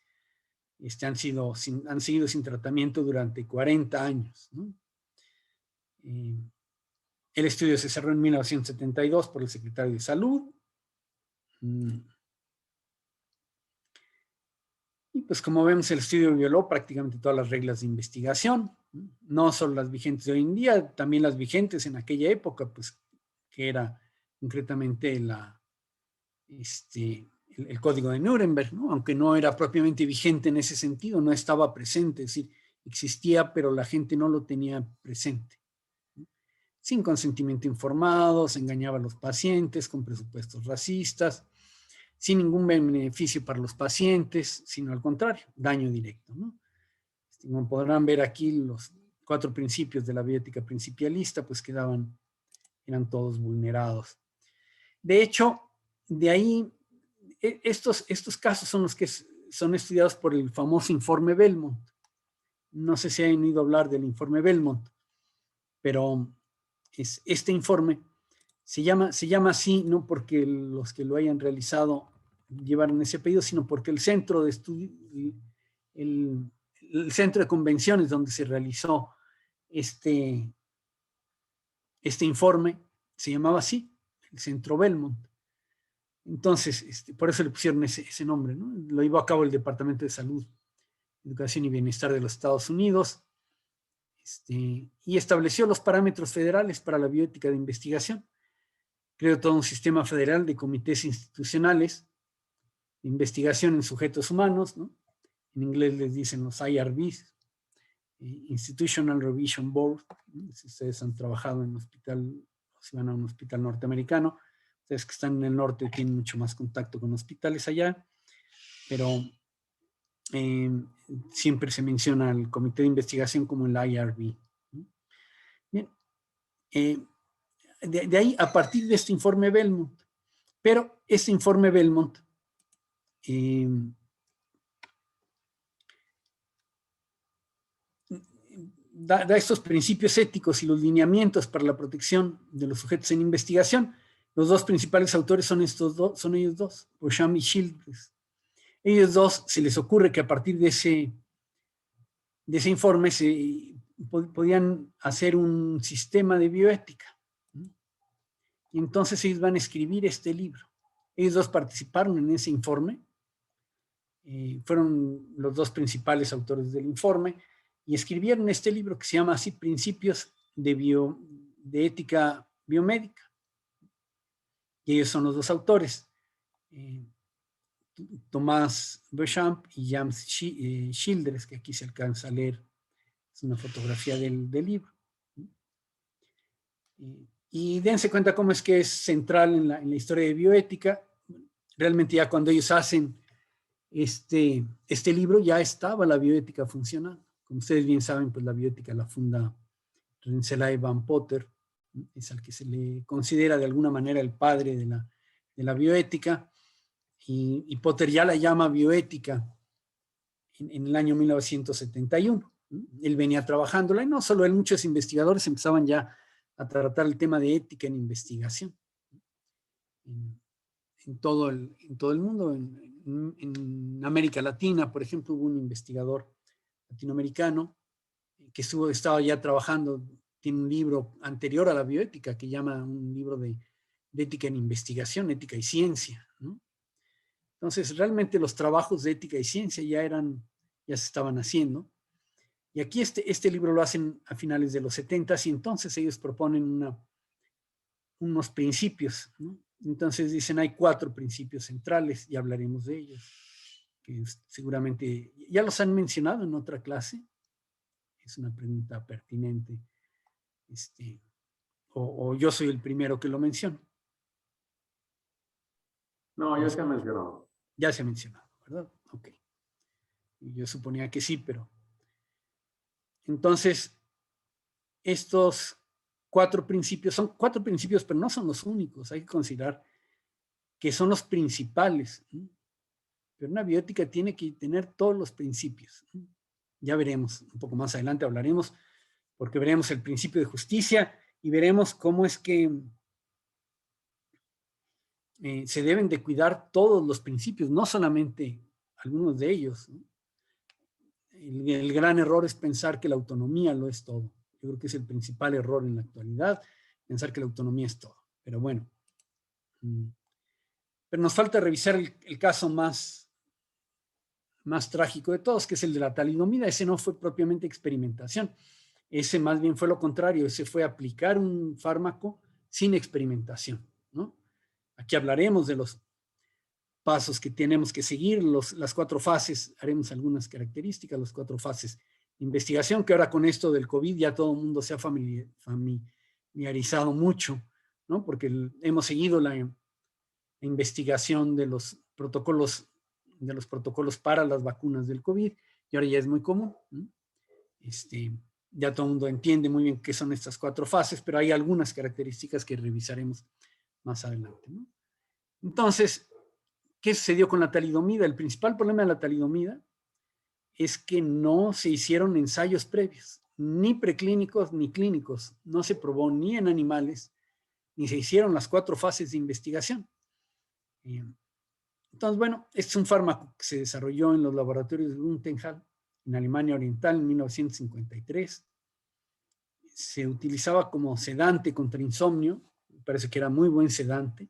han seguido sin tratamiento durante 40 años, ¿no? El estudio se cerró en 1972 por el secretario de Salud. Y pues como vemos, el estudio violó prácticamente todas las reglas de investigación, no solo las vigentes de hoy en día, también las vigentes en aquella época, pues que era concretamente el Código de Nuremberg, ¿no? Aunque no era propiamente vigente en ese sentido, no estaba presente, es decir, existía, pero la gente no lo tenía presente. Sin consentimiento informado, se engañaba a los pacientes con presupuestos racistas, sin ningún beneficio para los pacientes, sino al contrario, daño directo, ¿no? Como podrán ver aquí, los 4 principios de la bioética principialista, pues eran todos vulnerados. De hecho, de ahí, estos casos son los que son estudiados por el famoso informe Belmont. No sé si han oído hablar del informe Belmont, pero este informe se llama así no porque los que lo hayan realizado llevaron ese apellido, sino porque el centro de estudio, el centro de convenciones donde se realizó este este informe se llamaba así, el Centro Belmont. Entonces, por eso le pusieron ese nombre, ¿no? Lo llevó a cabo el Departamento de Salud, Educación y Bienestar de los Estados Unidos, y estableció los parámetros federales para la bioética de investigación. Creó todo un sistema federal de comités institucionales de investigación en sujetos humanos, ¿no? En inglés les dicen los IRBs, Institutional Revision Board, ¿no? Si ustedes han trabajado en un hospital, o si van a un hospital norteamericano, ustedes que están en el norte tienen mucho más contacto con hospitales allá, pero siempre se menciona al comité de investigación como el IRB. Bien, de ahí, a partir de este informe Belmont, pero este informe Belmont da estos principios éticos y los lineamientos para la protección de los sujetos en investigación. Los dos principales autores son ellos dos, Beauchamp y Childress. Ellos dos se les ocurre que a partir de ese informe podían hacer un sistema de bioética. Y entonces ellos van a escribir este libro. Ellos dos participaron en ese informe. Fueron los dos principales autores del informe y escribieron este libro que se llama así Principios de Ética Biomédica. Y ellos son los dos autores. Tomás Beauchamp y James Childress, que aquí se alcanza a leer. Es una fotografía del libro. Y dense cuenta cómo es que es central en la historia de bioética. Realmente ya cuando ellos hacen este libro ya estaba la bioética funcionando. Como ustedes bien saben, pues la bioética la funda Rensselaer Van Potter, es al que se le considera de alguna manera el padre de la bioética. Y Potter ya la llama bioética en el año 1971. Él venía trabajándola y no solo él, muchos investigadores empezaban ya a tratar el tema de ética en investigación. En todo el mundo, en América Latina, por ejemplo, hubo un investigador latinoamericano que estaba ya trabajando, tiene un libro anterior a la bioética que llama un libro de ética en investigación, ética y ciencia, ¿no? Entonces, realmente los trabajos de ética y ciencia ya se estaban haciendo. Y aquí este libro lo hacen a finales de los 70s y entonces ellos proponen unos principios, ¿no? Entonces dicen, hay 4 principios centrales y hablaremos de ellos, que seguramente ya los han mencionado en otra clase. Es una pregunta pertinente. O yo soy el primero que lo menciono. No, ya se ha mencionado. Ya se ha mencionado, ¿verdad? Ok. Yo suponía que sí, pero... Entonces, estos 4 principios, son 4 principios, pero no son los únicos. Hay que considerar que son los principales. Pero una bioética tiene que tener todos los principios. Ya veremos, un poco más adelante hablaremos, porque veremos el principio de justicia y veremos cómo es que se deben de cuidar todos los principios, no solamente algunos de ellos, ¿no? El gran error es pensar que la autonomía lo es todo. Yo creo que es el principal error en la actualidad, pensar que la autonomía es todo. Pero bueno, pero nos falta revisar el caso más trágico de todos, que es el de la talidomida. Ese no fue propiamente experimentación. Ese más bien fue lo contrario. Ese fue aplicar un fármaco sin experimentación, ¿no? Aquí hablaremos de los pasos que tenemos que seguir, las 4 fases, haremos algunas características, las 4 fases de investigación, que ahora con esto del COVID ya todo el mundo se ha familiarizado mucho, ¿no? Porque hemos seguido la investigación de los protocolos para las vacunas del COVID, y ahora ya es muy común, ¿no? Ya todo el mundo entiende muy bien qué son estas 4 fases, pero hay algunas características que revisaremos más adelante, ¿no? Entonces, ¿qué sucedió con la talidomida? El principal problema de la talidomida es que no se hicieron ensayos previos, ni preclínicos ni clínicos. No se probó ni en animales, ni se hicieron las 4 fases de investigación. Entonces, bueno, este es un fármaco que se desarrolló en los laboratorios de Luntenthal, en Alemania Oriental, en 1953. se utilizaba como sedante contra insomnio, me parece que era muy buen sedante,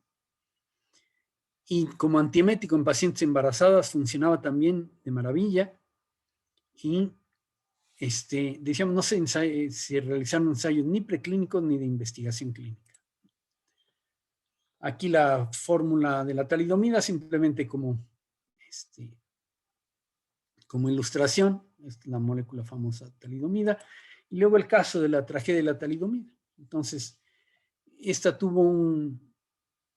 y como antiemético en pacientes embarazadas funcionaba también de maravilla, y decíamos, no se realizaron ensayos ni preclínicos ni de investigación clínica. Aquí la fórmula de la talidomida, simplemente como ilustración, es la molécula famosa talidomida, y luego el caso de la tragedia de la talidomida. Entonces, esta tuvo un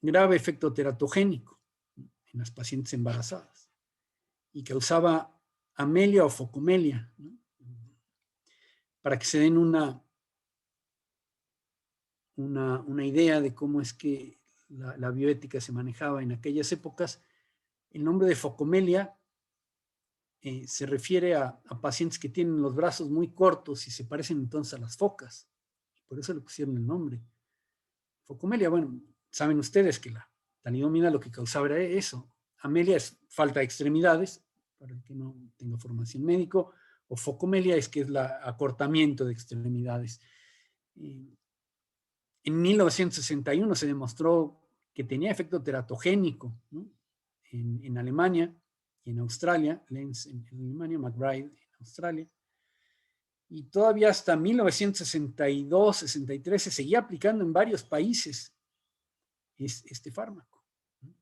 grave efecto teratogénico en las pacientes embarazadas y causaba amelia o focomelia, ¿no? Para que se den una idea de cómo es que la bioética se manejaba en aquellas épocas, el nombre de focomelia se refiere a pacientes que tienen los brazos muy cortos y se parecen entonces a las focas. Por eso le pusieron el nombre. Focomelia, bueno, saben ustedes que la talidomida lo que causaba era eso. Amelia es falta de extremidades, para el que no tenga formación médico, o focomelia es que es el acortamiento de extremidades. En 1961 se demostró que tenía efecto teratogénico, ¿no? En Alemania y en Australia, Lenz en Alemania, McBride en Australia, y todavía hasta 1962, 63 se seguía aplicando en varios países este fármaco, ¿no?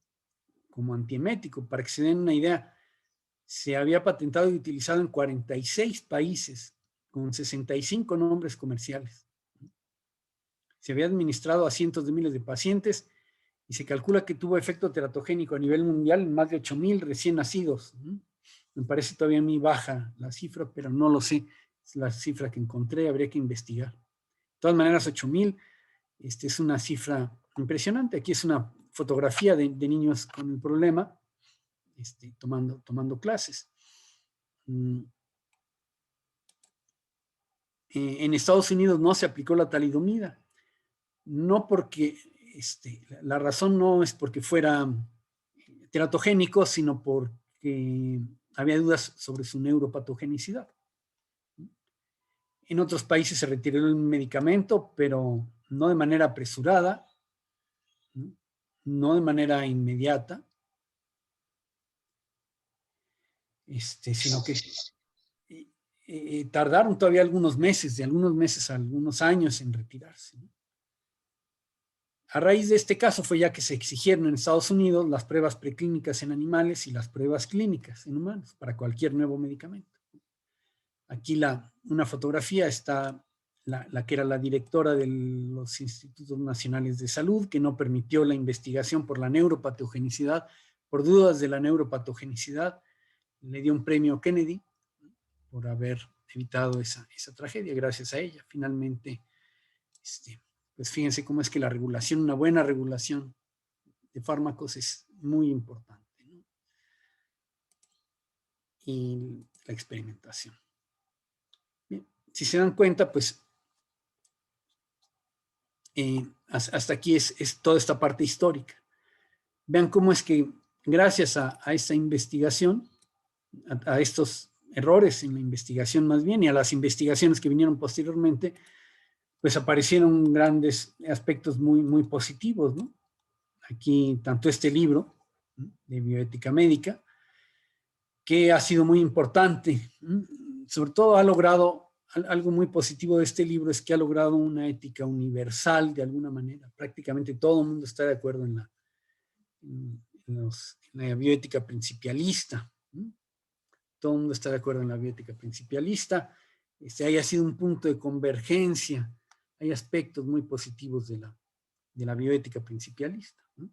Como antiemético. Para que se den una idea, se había patentado y utilizado en 46 países con 65 nombres comerciales. Se había administrado a cientos de miles de pacientes y se calcula que tuvo efecto teratogénico a nivel mundial en más de 8,000 recién nacidos. Me parece todavía muy baja la cifra, pero no lo sé. Es la cifra que encontré, habría que investigar. De todas maneras, 8,000 es una cifra impresionante. Aquí es una fotografía de niños con el problema, tomando clases. En Estados Unidos no se aplicó la talidomida. No porque, la razón no es porque fuera teratogénico, sino porque había dudas sobre su neuropatogenicidad. En otros países se retiró el medicamento, pero no de manera apresurada, no de manera inmediata, sino que tardaron todavía algunos meses, de algunos meses a algunos años en retirarse, ¿no? A raíz de este caso fue ya que se exigieron en Estados Unidos las pruebas preclínicas en animales y las pruebas clínicas en humanos para cualquier nuevo medicamento. Aquí una fotografía está la que era la directora de los Institutos Nacionales de Salud, que no permitió la investigación por la neuropatogenicidad, por dudas de la neuropatogenicidad, le dio un premio Kennedy por haber evitado esa tragedia. Gracias a ella, finalmente, pues fíjense cómo es que la regulación, una buena regulación de fármacos es muy importante, ¿no? Y la experimentación. Bien, si se dan cuenta, pues hasta aquí es toda esta parte histórica. Vean cómo es que gracias a esta investigación, a estos errores en la investigación más bien, y a las investigaciones que vinieron posteriormente, pues aparecieron grandes aspectos muy, muy positivos, ¿no? Aquí, tanto este libro, ¿no?, de bioética médica, que ha sido muy importante, ¿no? Sobre todo ha logrado, algo muy positivo de este libro es que ha logrado una ética universal de alguna manera. Prácticamente todo el mundo está de acuerdo en la bioética principialista, ¿no? Todo el mundo está de acuerdo en la bioética principialista. Haya sido un punto de convergencia. Hay aspectos muy positivos de la bioética principialista, ¿no?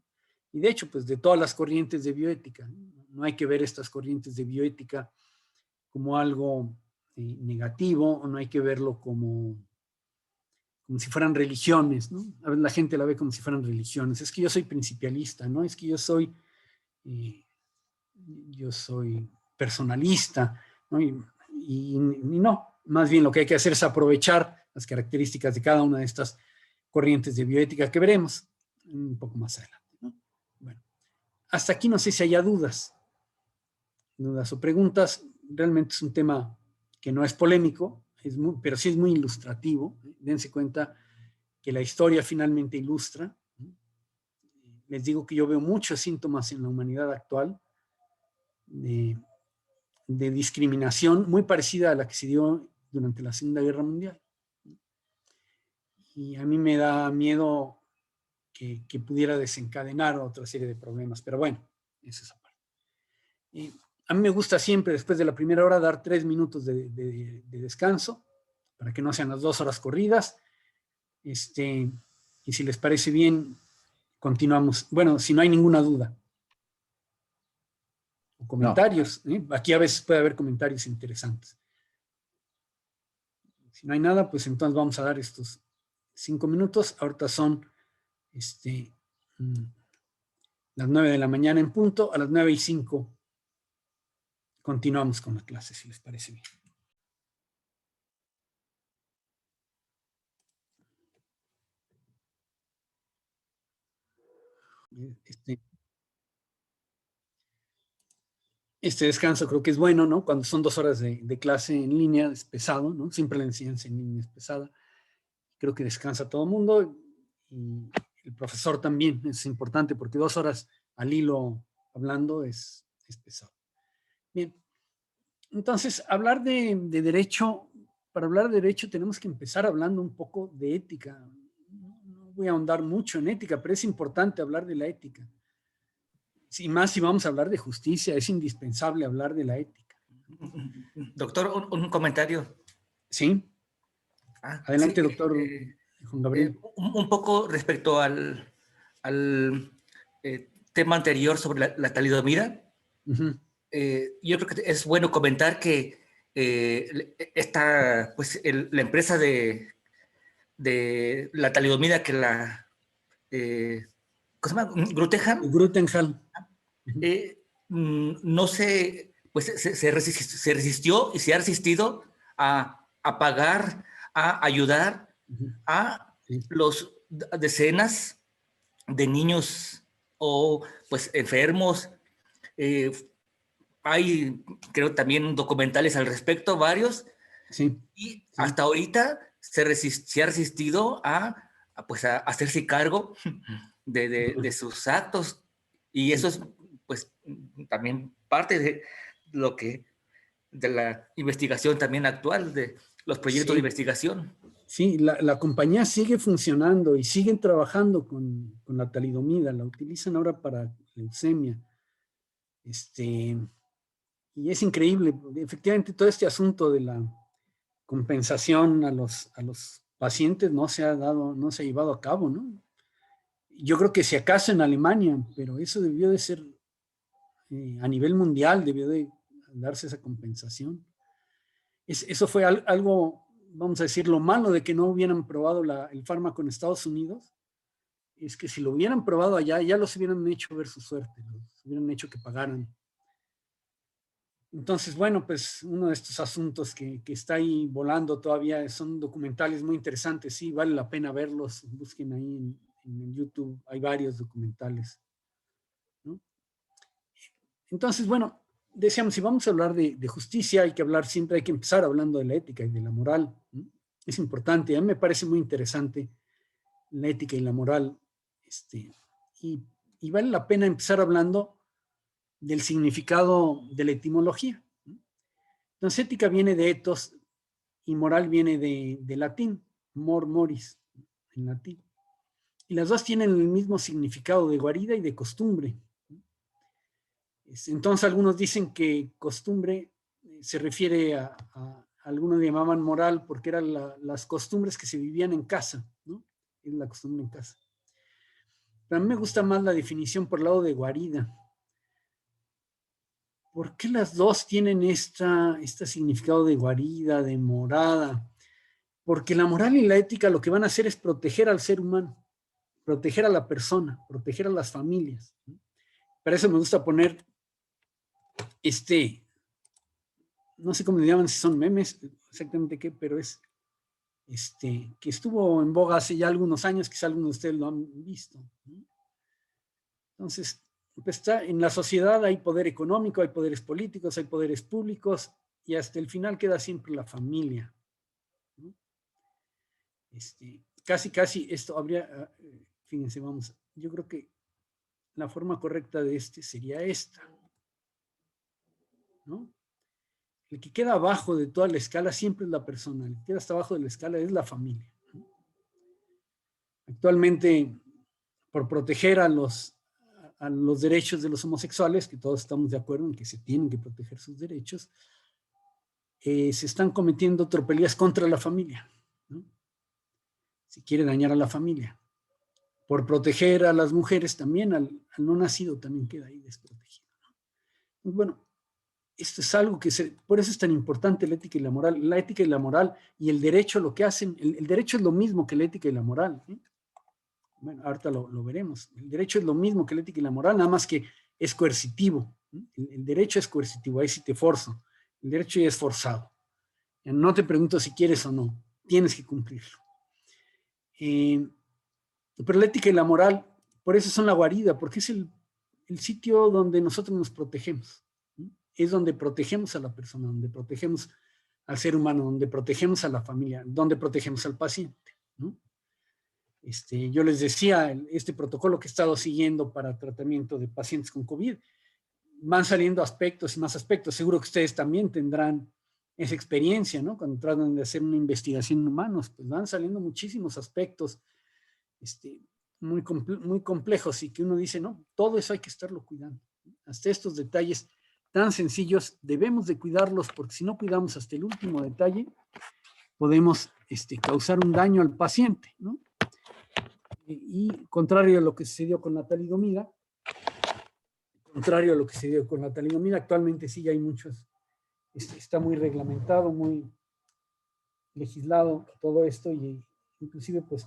Y de hecho, pues de todas las corrientes de bioética, no hay que ver estas corrientes de bioética como algo negativo, o no hay que verlo como si fueran religiones, ¿no? A veces la gente la ve como si fueran religiones. Es que yo soy principialista, ¿no? Es que yo soy personalista, ¿no? Y no, más bien lo que hay que hacer es aprovechar las características de cada una de estas corrientes de bioética que veremos un poco más adelante, ¿no? Bueno, hasta aquí no sé si haya dudas o preguntas. Realmente es un tema que no es polémico, pero sí es muy ilustrativo. Dense cuenta que la historia finalmente ilustra. Les digo que yo veo muchos síntomas en la humanidad actual de discriminación muy parecida a la que se dio durante la Segunda Guerra Mundial. Y a mí me da miedo que pudiera desencadenar otra serie de problemas. Pero bueno, esa es esa parte. A mí me gusta siempre, después de la primera hora, dar 3 minutos de descanso, para que no sean las 2 horas corridas. Y si les parece bien, continuamos. Bueno, si no hay ninguna duda. O comentarios. No. Aquí a veces puede haber comentarios interesantes. Si no hay nada, pues entonces vamos a dar estos 5 minutos. Ahorita son las 9 de la mañana en punto. A las 9:05 continuamos con la clase, si les parece bien. Este descanso creo que es bueno, ¿no? Cuando son 2 horas de clase en línea es pesado, ¿no? Siempre la enseñanza en línea es pesada. Creo que descansa todo el mundo y el profesor también es importante porque 2 horas al hilo hablando es pesado. Bien, entonces hablar de derecho, para hablar de derecho tenemos que empezar hablando un poco de ética. No voy a ahondar mucho en ética, pero es importante hablar de la ética. Y más si vamos a hablar de justicia, es indispensable hablar de la ética. Doctor, un comentario. Sí. Adelante, sí, doctor Juan Gabriel. Un poco respecto al tema anterior sobre la talidomida. Yo creo que es bueno comentar que la empresa de la talidomida que ¿cómo se llama? Grutenhall. No se, pues se resistió y se ha resistido a pagar, a ayudar a los decenas de niños o pues enfermos. Hay, creo, también documentales al respecto, varios. Sí. Y hasta ahorita se ha resistido a hacerse cargo de sus actos. Y eso es, pues, también parte de la investigación también actual, de los proyectos de investigación. Sí, la compañía sigue funcionando y siguen trabajando con la talidomida. La utilizan ahora para leucemia. Y es increíble. Efectivamente, todo este asunto de la compensación a los pacientes no se ha llevado a cabo, ¿no? Yo creo que si acaso en Alemania, pero eso debió de ser a nivel mundial, debió de darse esa compensación. Eso fue algo, vamos a decir, lo malo de que no hubieran probado el fármaco en Estados Unidos, es que si lo hubieran probado allá, ya los hubieran hecho ver su suerte, los hubieran hecho que pagaran. Entonces, bueno, pues uno de estos asuntos que está ahí volando todavía son documentales muy interesantes, sí, vale la pena verlos, busquen ahí en YouTube, hay varios documentales, ¿no? Entonces, bueno, decíamos, si vamos a hablar de justicia, hay que empezar hablando de la ética y de la moral, ¿no? Es importante, a mí me parece muy interesante la ética y la moral, y vale la pena empezar hablando del significado de la etimología. Entonces, ética viene de ethos y moral viene de latín, moris, en latín. Y las dos tienen el mismo significado de guarida y de costumbre. Entonces, algunos dicen que costumbre se refiere a algunos llamaban moral porque eran las costumbres que se vivían en casa, ¿no? Es la costumbre en casa. Pero a mí me gusta más la definición por el lado de guarida. ¿Por qué las dos tienen este significado de guarida, de morada? Porque la moral y la ética lo que van a hacer es proteger al ser humano, proteger a la persona, proteger a las familias. Para eso me gusta poner no sé cómo le llaman, si son memes, exactamente qué, pero es que estuvo en boga hace ya algunos años, quizá algunos de ustedes lo han visto, ¿no? Entonces, pues en la sociedad hay poder económico, hay poderes políticos, hay poderes públicos, y hasta el final queda siempre la familia. Casi esto habría, fíjense, yo creo que la forma correcta de sería esta, ¿no? El que queda abajo de toda la escala siempre es la persona, el que queda hasta abajo de la escala es la familia, ¿no? Actualmente, por proteger a los derechos de los homosexuales, que todos estamos de acuerdo en que se tienen que proteger sus derechos, se están cometiendo tropelías contra la familia, ¿no? Se quiere dañar a la familia. Por proteger a las mujeres también, al no nacido también queda ahí desprotegido, ¿no? Pues bueno, esto es algo que por eso es tan importante la ética y la moral. La ética y la moral y el derecho, lo que hacen, el derecho es lo mismo que la ética y la moral, ¿eh? Bueno, ahorita lo veremos. El derecho es lo mismo que la ética y la moral, nada más que es coercitivo. El derecho es coercitivo, ahí sí te forzo. El derecho ya es forzado. No te pregunto si quieres o no, tienes que cumplirlo. Pero la ética y la moral, por eso son la guarida, porque es el sitio donde nosotros nos protegemos. Es donde protegemos a la persona, donde protegemos al ser humano, donde protegemos a la familia, donde protegemos al paciente, ¿no? Yo les decía, este protocolo que he estado siguiendo para tratamiento de pacientes con COVID, van saliendo aspectos y más aspectos. Seguro que ustedes también tendrán esa experiencia, ¿no? Cuando tratan de hacer una investigación en humanos, pues van saliendo muchísimos aspectos muy complejos y que uno dice, no, todo eso hay que estarlo cuidando. Hasta estos detalles tan sencillos debemos de cuidarlos, porque si no cuidamos hasta el último detalle, podemos causar un daño al paciente, ¿no? Y contrario a lo que sucedió con la talidomida, actualmente sí ya hay muchos, está muy reglamentado, muy legislado todo esto, y inclusive pues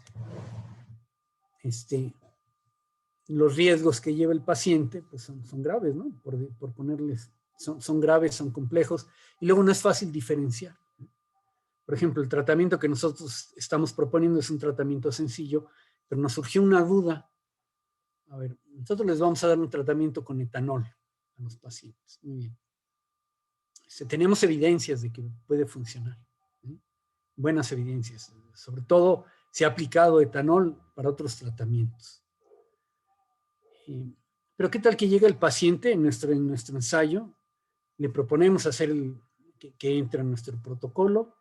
los riesgos que lleva el paciente pues son graves, ¿no? Por ponerles, son graves, son complejos, y luego no es fácil diferenciar. Por ejemplo, el tratamiento que nosotros estamos proponiendo es un tratamiento sencillo, pero nos surgió una duda. A ver, nosotros les vamos a dar un tratamiento con etanol a los pacientes. Muy bien. Tenemos evidencias de que puede funcionar, ¿sí? Buenas evidencias. Sobre todo, se ha aplicado etanol para otros tratamientos. Pero ¿qué tal que llega el paciente en nuestro ensayo? Le proponemos hacer que entre en nuestro protocolo.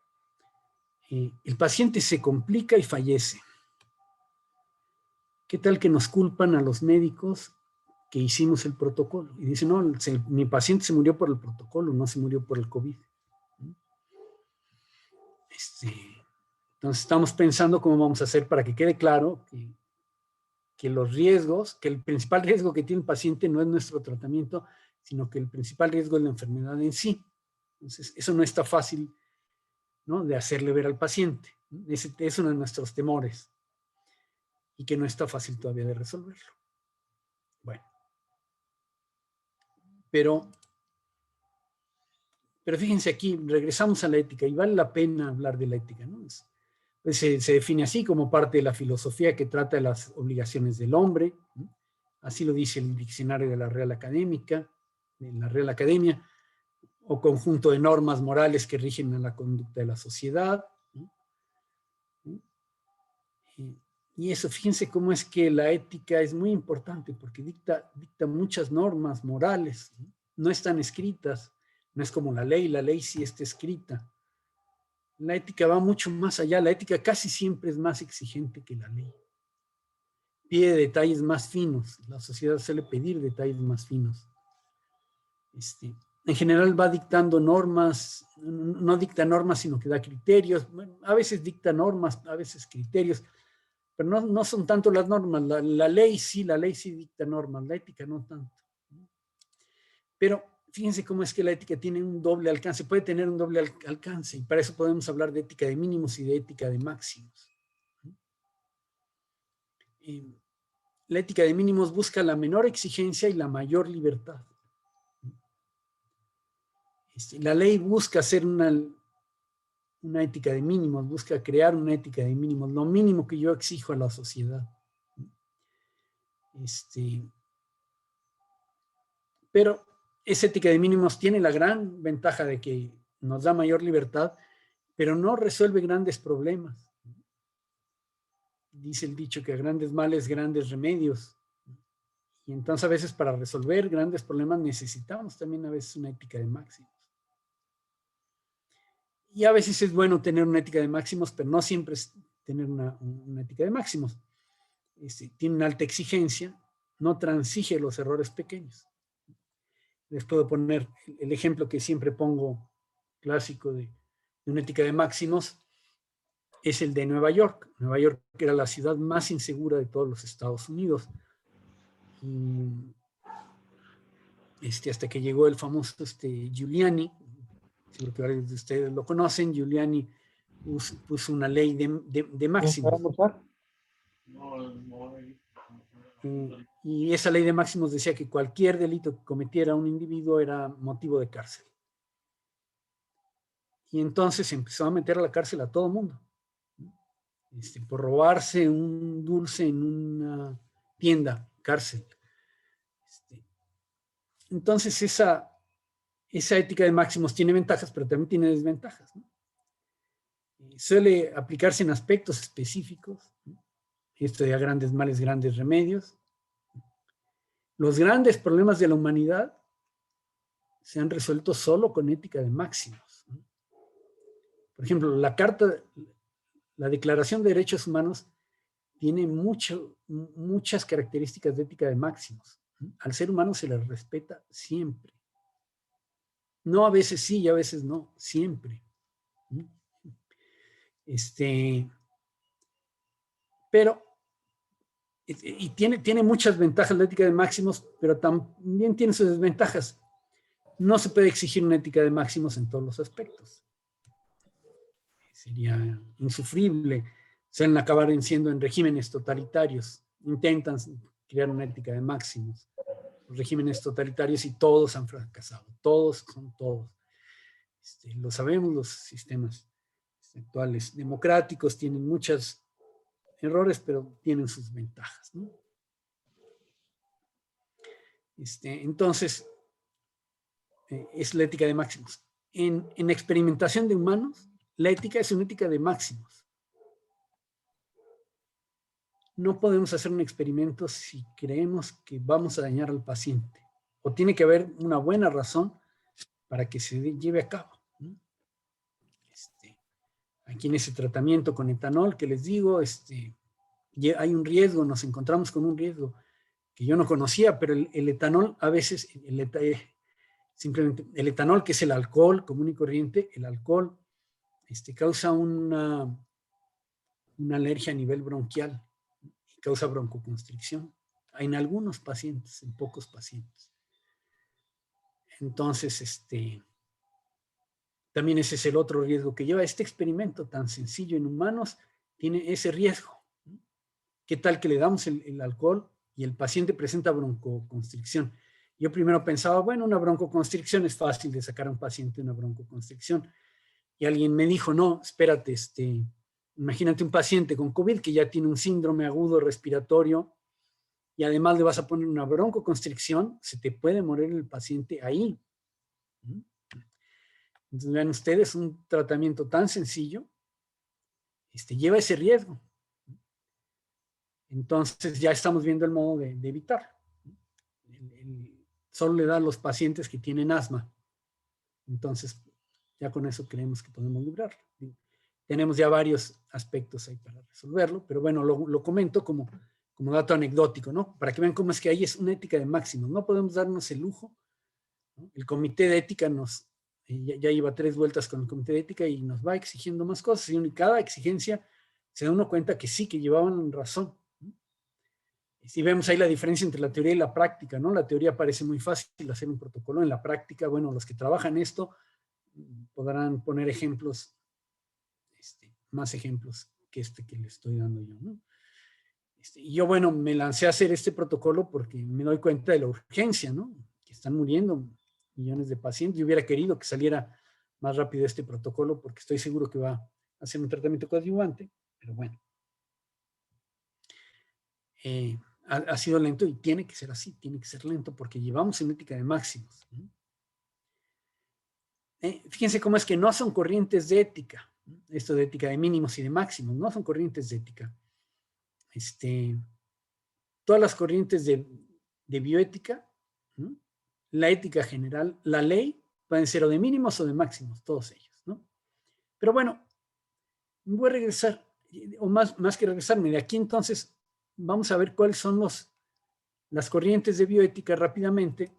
El paciente se complica y fallece. ¿Qué tal que nos culpan a los médicos que hicimos el protocolo? Y dicen, no, mi paciente se murió por el protocolo, no se murió por el COVID. Entonces estamos pensando cómo vamos a hacer para que quede claro que los riesgos, que el principal riesgo que tiene el paciente no es nuestro tratamiento, sino que el principal riesgo es la enfermedad en sí. Entonces, eso no está fácil, ¿no?, de hacerle ver al paciente. Ese es uno de nuestros temores y que no está fácil todavía de resolverlo. Bueno. Pero fíjense aquí, regresamos a la ética y vale la pena hablar de la ética, ¿no? Pues se define así como parte de la filosofía que trata de las obligaciones del hombre, ¿no? Así lo dice el diccionario de la Real Academia, o conjunto de normas morales que rigen a la conducta de la sociedad, ¿no? Y eso, fíjense cómo es que la ética es muy importante porque dicta muchas normas morales, ¿no? No están escritas, no es como la ley sí está escrita. La ética va mucho más allá, la ética casi siempre es más exigente que la ley. Pide detalles más finos, la sociedad suele pedir detalles más finos. En general va dictando normas, no dicta normas, sino que da criterios. Bueno, a veces dicta normas, a veces criterios, pero no son tanto las normas. La ley sí dicta normas, la ética no tanto. Pero fíjense cómo es que la ética tiene un doble alcance, puede tener un doble alcance, y para eso podemos hablar de ética de mínimos y de ética de máximos. La ética de mínimos busca la menor exigencia y la mayor libertad. La ley busca hacer una ética de mínimos, busca crear una ética de mínimos, lo mínimo que yo exijo a la sociedad. Pero esa ética de mínimos tiene la gran ventaja de que nos da mayor libertad, pero no resuelve grandes problemas. dice el dicho que a grandes males, grandes remedios. Y entonces a veces para resolver grandes problemas necesitamos también a veces una ética de máximos. Y a veces es bueno tener una ética de máximos, pero no siempre es tener una ética de máximos. Tiene una alta exigencia, no transige los errores pequeños. Les puedo poner el ejemplo que siempre pongo clásico de una ética de máximos, es el de Nueva York. Nueva York era la ciudad más insegura de todos los Estados Unidos. Hasta que llegó el famoso Giuliani, seguro que varios de ustedes lo conocen. Giuliani puso una ley de máximos. Y esa ley de máximos decía que cualquier delito que cometiera un individuo era motivo de cárcel. Y entonces empezó a meter a la cárcel a todo mundo. Por robarse un dulce en una tienda, cárcel. Entonces esa ética de máximos tiene ventajas, pero también tiene desventajas, ¿no? Suele aplicarse en aspectos específicos, ¿no? Esto de a grandes males, grandes remedios. Los grandes problemas de la humanidad se han resuelto solo con ética de máximos, ¿no? Por ejemplo, la Declaración de Derechos Humanos tiene muchas características de ética de máximos. Al ser humano se le respeta siempre. No a veces sí y a veces no, siempre. Pero, y tiene muchas ventajas la ética de máximos, pero también tiene sus desventajas. No se puede exigir una ética de máximos en todos los aspectos. Sería insufrible. Suelen acabar siendo en regímenes totalitarios. Intentan crear una ética de máximos. Los regímenes totalitarios y todos han fracasado. Todos son todos. Lo sabemos, los sistemas actuales democráticos tienen muchos errores, pero tienen sus ventajas, ¿no? Entonces, es la ética de máximos. En experimentación de humanos, la ética es una ética de máximos. No podemos hacer un experimento si creemos que vamos a dañar al paciente. O tiene que haber una buena razón para que se lleve a cabo, ¿no? Aquí en ese tratamiento con etanol que les digo, hay un riesgo, nos encontramos con un riesgo que yo no conocía, pero el etanol a veces, simplemente el etanol, que es el alcohol común y corriente, el alcohol causa una alergia a nivel bronquial y causa broncoconstricción en algunos pacientes, en pocos pacientes. Entonces, también ese es el otro riesgo que lleva este experimento tan sencillo en humanos, tiene ese riesgo. ¿Qué tal que le damos el alcohol y el paciente presenta broncoconstricción? Yo primero pensaba, bueno, una broncoconstricción es fácil de sacar a un paciente una broncoconstricción. Y alguien me dijo, no, espérate, imagínate un paciente con COVID que ya tiene un síndrome agudo respiratorio y además le vas a poner una broncoconstricción, se te puede morir el paciente ahí. Entonces, vean ustedes, un tratamiento tan sencillo lleva ese riesgo. Entonces ya estamos viendo el modo de evitar. Solo le da a los pacientes que tienen asma. Entonces, ya con eso creemos que podemos librarlo. Tenemos ya varios aspectos ahí para resolverlo, pero bueno, lo comento como dato anecdótico, ¿no? Para que vean cómo es que ahí es una ética de máximos. No podemos darnos el lujo, ¿no? El comité de ética ya lleva 3 vueltas con el comité de ética y nos va exigiendo más cosas, y cada exigencia se da uno cuenta que sí, que llevaban razón. Si vemos ahí la diferencia entre la teoría y la práctica, ¿no? La teoría parece muy fácil hacer un protocolo. En la práctica, bueno, los que trabajan esto podrán poner ejemplos, más ejemplos que que le estoy dando yo, ¿no? Y yo, bueno, me lancé a hacer este protocolo porque me doy cuenta de la urgencia, ¿no? Que están muriendo millones de pacientes. Yo hubiera querido que saliera más rápido este protocolo porque estoy seguro que va a ser un tratamiento coadyuvante, pero bueno. Ha sido lento y tiene que ser así, tiene que ser lento porque llevamos en ética de máximos. Fíjense cómo es que no son corrientes de ética, esto de ética de mínimos y de máximos, no son corrientes de ética. todas las corrientes de bioética, ¿no? La ética general, la ley, pueden ser o de mínimos o de máximos, todos ellos, ¿no? Pero bueno, voy a regresar, o más que regresarme, de aquí entonces vamos a ver cuáles son las corrientes de bioética rápidamente.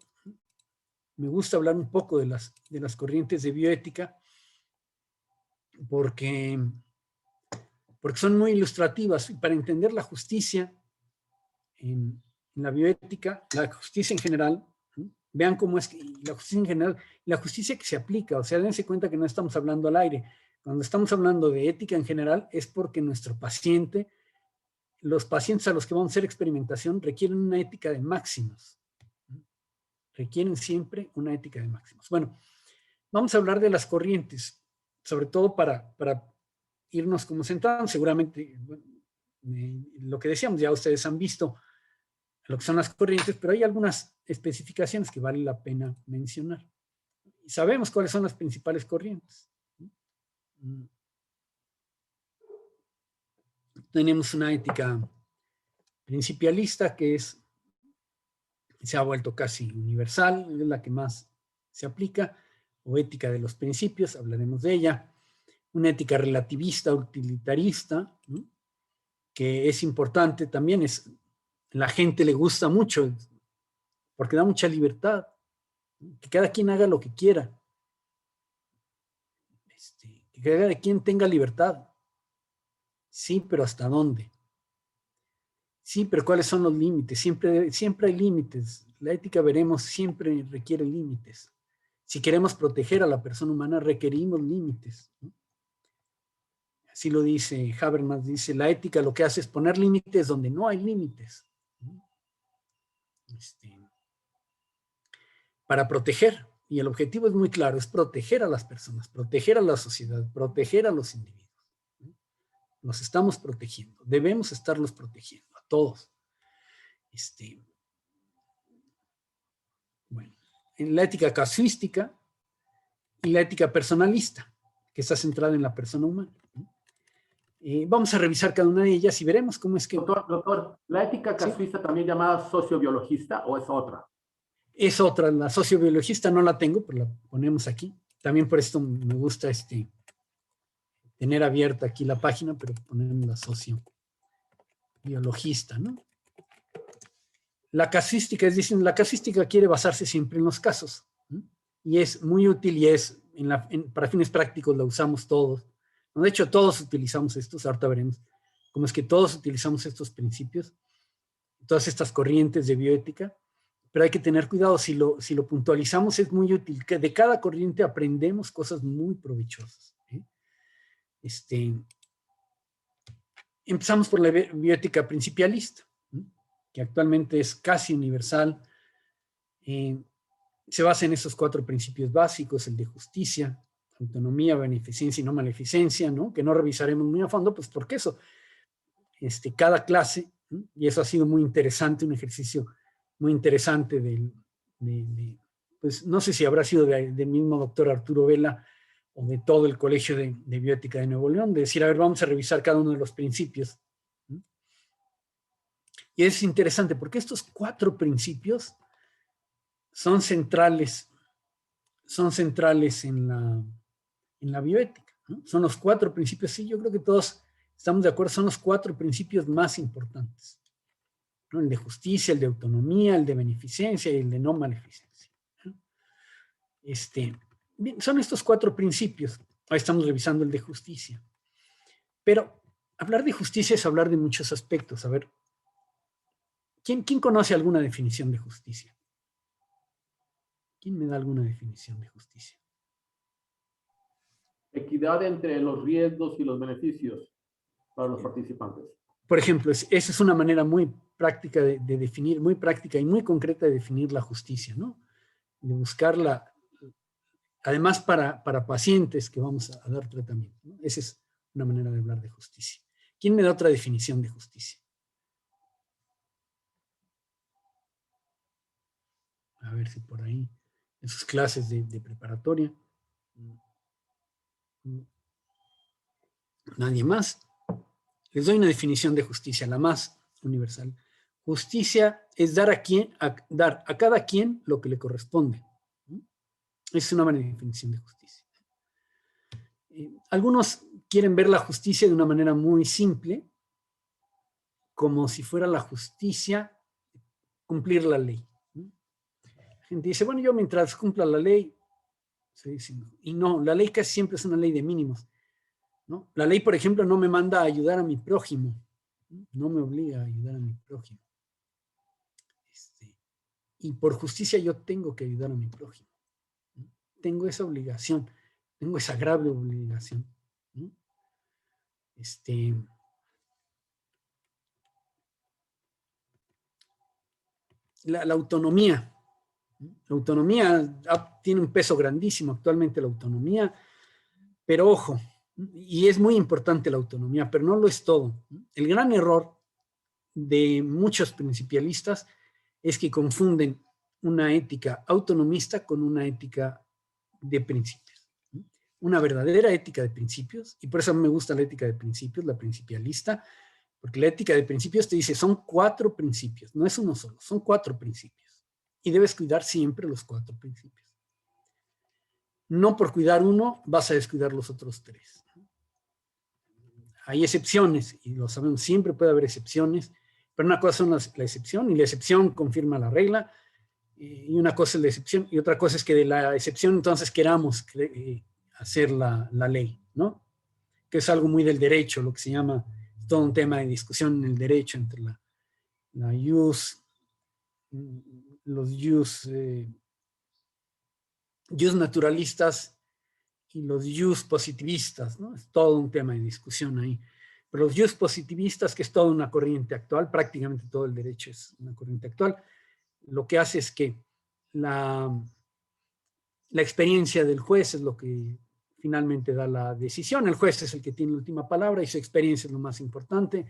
Me gusta hablar un poco de las corrientes de bioética porque son muy ilustrativas y para entender la justicia en la bioética, la justicia en general, ¿no? Vean cómo es que la justicia en general, la justicia que se aplica, o sea, dense cuenta que no estamos hablando al aire. Cuando estamos hablando de ética en general es porque nuestro paciente, los pacientes a los que vamos a hacer experimentación requieren una ética de máximos. Requieren siempre una ética de máximos. Bueno, vamos a hablar de las corrientes, sobre todo para irnos como centrando. Seguramente, bueno, lo que decíamos, ya ustedes han visto lo que son las corrientes, pero hay algunas especificaciones que vale la pena mencionar. Y sabemos cuáles son las principales corrientes. Tenemos una ética principialista que se ha vuelto casi universal, es la que más se aplica, o ética de los principios, hablaremos de ella. Una ética relativista, utilitarista, ¿no? Que es importante también, la gente le gusta mucho, porque da mucha libertad, que cada quien haga lo que quiera, que cada quien tenga libertad. Sí, pero ¿hasta dónde? Sí, pero ¿cuáles son los límites? Siempre hay límites. La ética, veremos, siempre requiere límites. Si queremos proteger a la persona humana, requerimos límites, ¿no? Así lo dice Habermas, dice, la ética lo que hace es poner límites donde no hay límites, ¿no? Para proteger, y el objetivo es muy claro, es proteger a las personas, proteger a la sociedad, proteger a los individuos, ¿no? Los estamos protegiendo, debemos estarlos protegiendo a todos. Bueno, en la ética casuística y la ética personalista, que está centrada en la persona humana, ¿no? Vamos a revisar cada una de ellas y veremos cómo es que... Doctor, ¿la ética casuista también llamada sociobiologista o es otra? Es otra, la sociobiologista no la tengo, pero la ponemos aquí. También por esto me gusta tener abierta aquí la página, pero ponemos la sociobiologista, ¿no? La casuística, es decir, la casuística quiere basarse siempre en los casos, ¿no? Y es muy útil y para fines prácticos la usamos todos. De hecho, todos utilizamos estos, ahorita veremos cómo es que todos utilizamos estos principios, todas estas corrientes de bioética, pero hay que tener cuidado, si lo puntualizamos es muy útil, que de cada corriente aprendemos cosas muy provechosas, ¿eh? Empezamos por la bioética principialista, ¿no? Que actualmente es casi universal. Se basa en esos 4 principios básicos, el de justicia, autonomía, beneficencia y no maleficencia, ¿no? Que no revisaremos muy a fondo, pues porque eso, cada clase, ¿no? Y eso ha sido muy interesante, un ejercicio muy interesante pues no sé si habrá sido del mismo doctor Arturo Vela o de todo el Colegio de Bioética de Nuevo León, de decir, a ver, vamos a revisar cada uno de los principios, ¿no? Y es interesante porque estos 4 principios son centrales en la bioética, ¿no? Son los 4 principios, sí, yo creo que todos estamos de acuerdo, son los 4 principios más importantes, ¿no? El de justicia, el de autonomía, el de beneficencia y el de no maleficencia, ¿no? Bien, son estos 4 principios. Ahí estamos revisando el de justicia. Pero hablar de justicia es hablar de muchos aspectos. A ver, ¿quién conoce alguna definición de justicia? ¿Quién me da alguna definición de justicia? Equidad entre los riesgos y los beneficios para los participantes. Por ejemplo, esa es una manera muy práctica de definir, muy práctica y muy concreta de definir la justicia, ¿no? De buscarla, además para pacientes que vamos a dar tratamiento, ¿no? Esa es una manera de hablar de justicia. ¿Quién me da otra definición de justicia? A ver si por ahí, en sus clases de preparatoria. ¿Nadie más? Les doy una definición de justicia, la más universal. Justicia es dar a cada quien lo que le corresponde. Es una buena definición de justicia. Algunos quieren ver la justicia de una manera muy simple, como si fuera la justicia cumplir la ley. La gente dice, bueno, yo mientras cumpla la ley, y no, la ley casi siempre es una ley de mínimos, ¿no? La ley, por ejemplo, no me manda a ayudar a mi prójimo, no me obliga a ayudar a mi prójimo. Y por justicia yo tengo que ayudar a mi prójimo. Tengo esa obligación, tengo esa grave obligación. La autonomía. La autonomía tiene un peso grandísimo actualmente, la autonomía, pero ojo, y es muy importante la autonomía, pero no lo es todo. El gran error de muchos principialistas es que confunden una ética autonomista con una ética de principios. Una verdadera ética de principios, y por eso me gusta la ética de principios, la principialista, porque la ética de principios te dice, son 4 principios, no es uno solo, son 4 principios. Y debes cuidar siempre los 4 principios. No por cuidar uno vas a descuidar los otros 3. Hay excepciones, y lo sabemos, siempre puede haber excepciones, pero una cosa es la excepción, y la excepción confirma la regla, y una cosa es la excepción, y otra cosa es que de la excepción entonces queramos hacer la ley, ¿no? Que es algo muy del derecho, lo que se llama, todo un tema de discusión en el derecho entre los jus naturalistas y los jus positivistas, ¿no? Es todo un tema de discusión ahí. Pero los jus positivistas, que es toda una corriente actual, prácticamente todo el derecho es una corriente actual, lo que hace es que la experiencia del juez es lo que finalmente da la decisión. El juez es el que tiene la última palabra y su experiencia es lo más importante.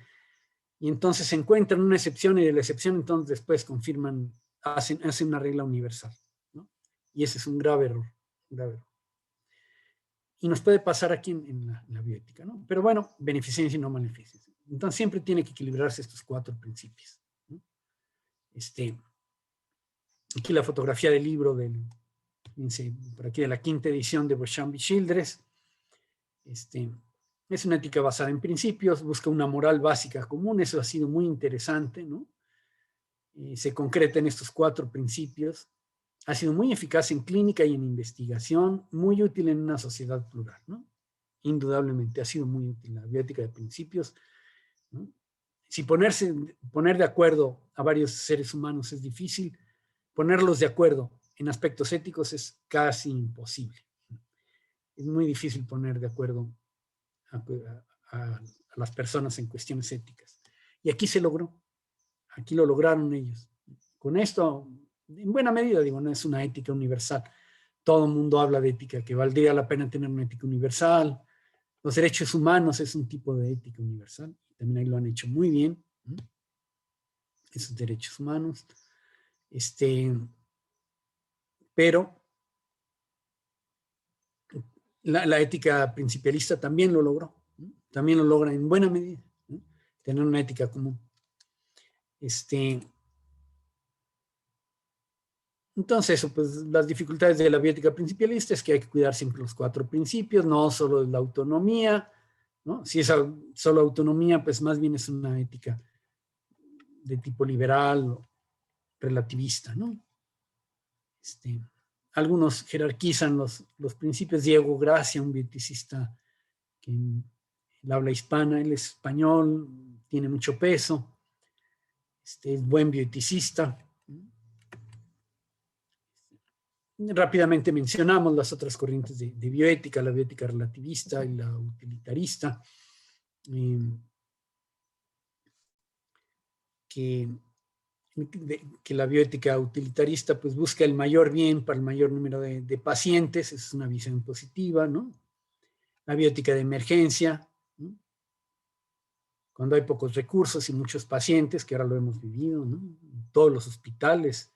Y entonces se encuentran una excepción y de la excepción entonces después confirman, hacen una regla universal, ¿no? Y ese es un grave error, grave error. Y nos puede pasar aquí en la bioética, ¿no? Pero bueno, beneficencia y no maleficencia. Entonces siempre tiene que equilibrarse estos 4 principios, ¿no? Aquí la fotografía del libro por aquí de la 5ª edición de Beauchamp y Childress. Es una ética basada en principios, busca una moral básica común, eso ha sido muy interesante, ¿no? Se concreta en estos 4 principios. Ha sido muy eficaz en clínica y en investigación, muy útil en una sociedad plural, ¿no? Indudablemente ha sido muy útil la bioética de principios, ¿no? Si poner de acuerdo a varios seres humanos es difícil, ponerlos de acuerdo en aspectos éticos es casi imposible. Es muy difícil poner de acuerdo a las personas en cuestiones éticas. Y aquí se logró. Aquí lo lograron ellos. Con esto, en buena medida, digo, no es una ética universal. Todo el mundo habla de ética, que valdría la pena tener una ética universal. Los derechos humanos es un tipo de ética universal. También ahí lo han hecho muy bien. Esos derechos humanos. Pero la ética principialista también lo logró. También lo logra en buena medida. Tener una ética común. Entonces, eso, pues las dificultades de la bioética principialista es que hay que cuidar siempre los 4 principios, no solo la autonomía, ¿no? Si es solo autonomía, pues más bien es una ética de tipo liberal o relativista, ¿no? Algunos jerarquizan los principios. Diego Gracia, un bioeticista que en el habla hispana, él es español, tiene mucho peso, es buen bioeticista. Rápidamente mencionamos las otras corrientes de bioética, la bioética relativista y la utilitarista, que la bioética utilitarista pues busca el mayor bien para el mayor número de pacientes, es una visión positiva, ¿no? La bioética de emergencia, ¿no? Cuando hay pocos recursos y muchos pacientes, que ahora lo hemos vivido, ¿no? En todos los hospitales,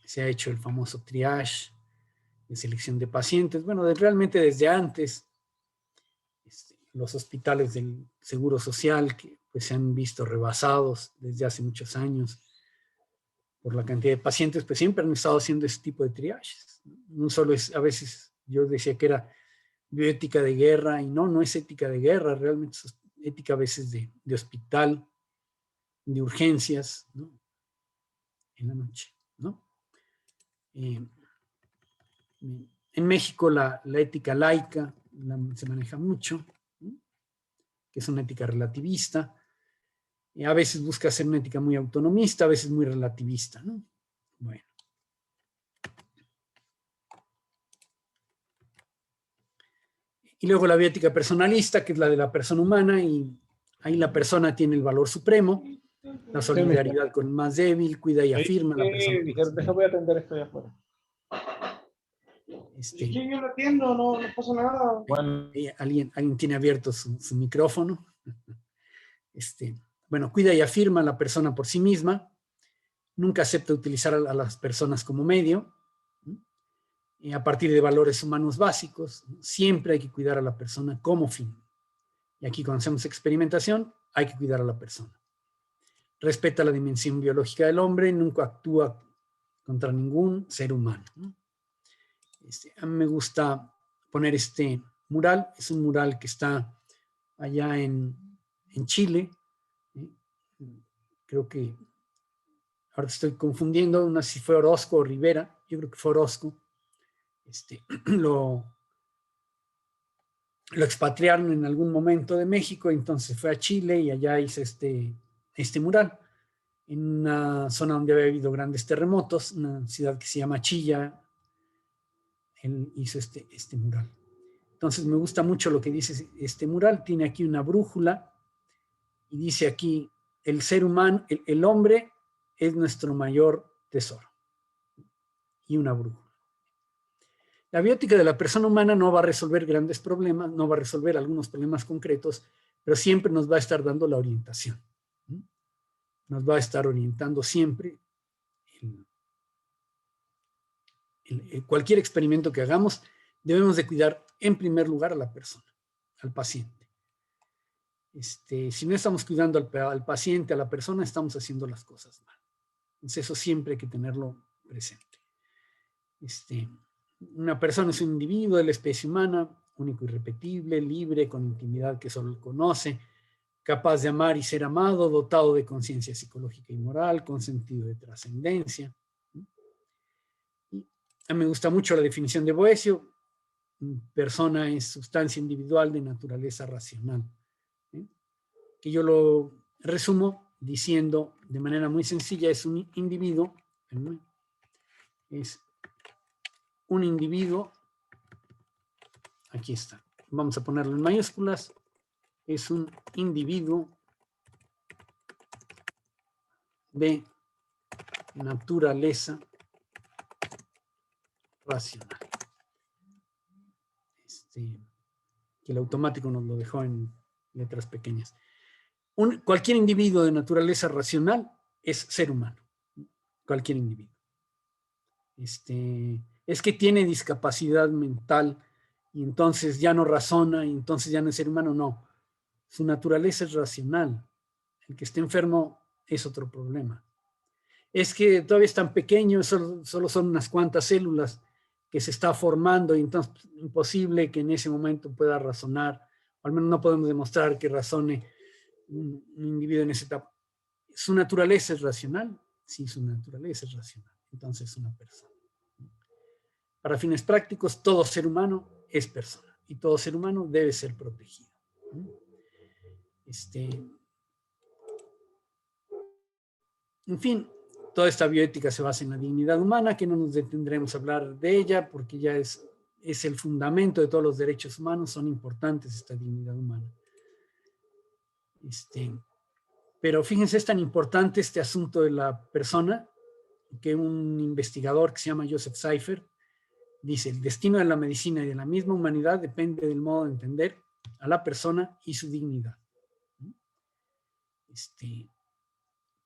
se ha hecho el famoso triage de selección de pacientes. Bueno, realmente desde antes, los hospitales del Seguro Social, que pues, se han visto rebasados desde hace muchos años por la cantidad de pacientes, pues siempre han estado haciendo ese tipo de triajes. No solo es, a veces yo decía que era bioética de guerra, y no es ética de guerra, realmente es ética a veces de hospital, de urgencias, ¿no? En la noche, ¿no? En México la ética laica se maneja mucho, ¿no? Que es una ética relativista. A veces busca ser una ética muy autonomista, a veces muy relativista, ¿no? Bueno. Y luego la bioética personalista, que es la de la persona humana, y ahí la persona tiene el valor supremo, la solidaridad con el más débil, cuida y afirma la persona. Voy a atender esto de afuera. Sí, yo lo atiendo, no pasa nada. Bueno. Alguien tiene abierto su micrófono. Bueno, cuida y afirma a la persona por sí misma, nunca acepta utilizar a las personas como medio, a partir de valores humanos básicos, siempre hay que cuidar a la persona como fin. Y aquí cuando hacemos experimentación, hay que cuidar a la persona. Respeta la dimensión biológica del hombre, nunca actúa contra ningún ser humano. A mí me gusta poner este mural, es un mural que está allá en Chile. Creo que ahora estoy confundiendo, no sé si fue Orozco o Rivera, yo creo que fue Orozco. Lo expatriaron en algún momento de México, entonces fue a Chile y allá hizo este mural, en una zona donde había habido grandes terremotos, una ciudad que se llama Chilla. Él hizo este mural. Entonces me gusta mucho lo que dice este mural, tiene aquí una brújula y dice aquí, el ser humano, el hombre es nuestro mayor tesoro. Y una brújula. La biótica de la persona humana no va a resolver grandes problemas, no va a resolver algunos problemas concretos, pero siempre nos va a estar dando la orientación. Nos va a estar orientando siempre. Cualquier experimento que hagamos, debemos de cuidar en primer lugar a la persona, al paciente. Si no estamos cuidando al paciente, a la persona, estamos haciendo las cosas mal. Entonces eso siempre hay que tenerlo presente. Una persona es un individuo de la especie humana, único y irrepetible, libre, con intimidad que solo él conoce, capaz de amar y ser amado, dotado de conciencia psicológica y moral, con sentido de trascendencia. Y a mí me gusta mucho la definición de Boecio: persona es sustancia individual de naturaleza racional. Que yo lo resumo diciendo de manera muy sencilla, es un individuo, aquí está, vamos a ponerlo en mayúsculas, es un individuo de naturaleza racional. Que el automático nos lo dejó en letras pequeñas. Cualquier individuo de naturaleza racional es ser humano. Cualquier individuo. Es que tiene discapacidad mental y entonces ya no razona y entonces ya no es ser humano. No. Su naturaleza es racional. El que esté enfermo es otro problema. Es que todavía es tan pequeño, solo son unas cuantas células que se está formando y entonces es imposible que en ese momento pueda razonar, o al menos no podemos demostrar que razone un individuo en esa etapa. ¿Su naturaleza es racional? Sí, su naturaleza es racional. Entonces es una persona. Para fines prácticos, todo ser humano es persona y todo ser humano debe ser protegido. En fin, toda esta bioética se basa en la dignidad humana, que no nos detendremos a hablar de ella porque ya es el fundamento de todos los derechos humanos, son importantes esta dignidad humana. Pero fíjense, es tan importante este asunto de la persona que un investigador que se llama Joseph Seifer dice: el destino de la medicina y de la misma humanidad depende del modo de entender a la persona y su dignidad.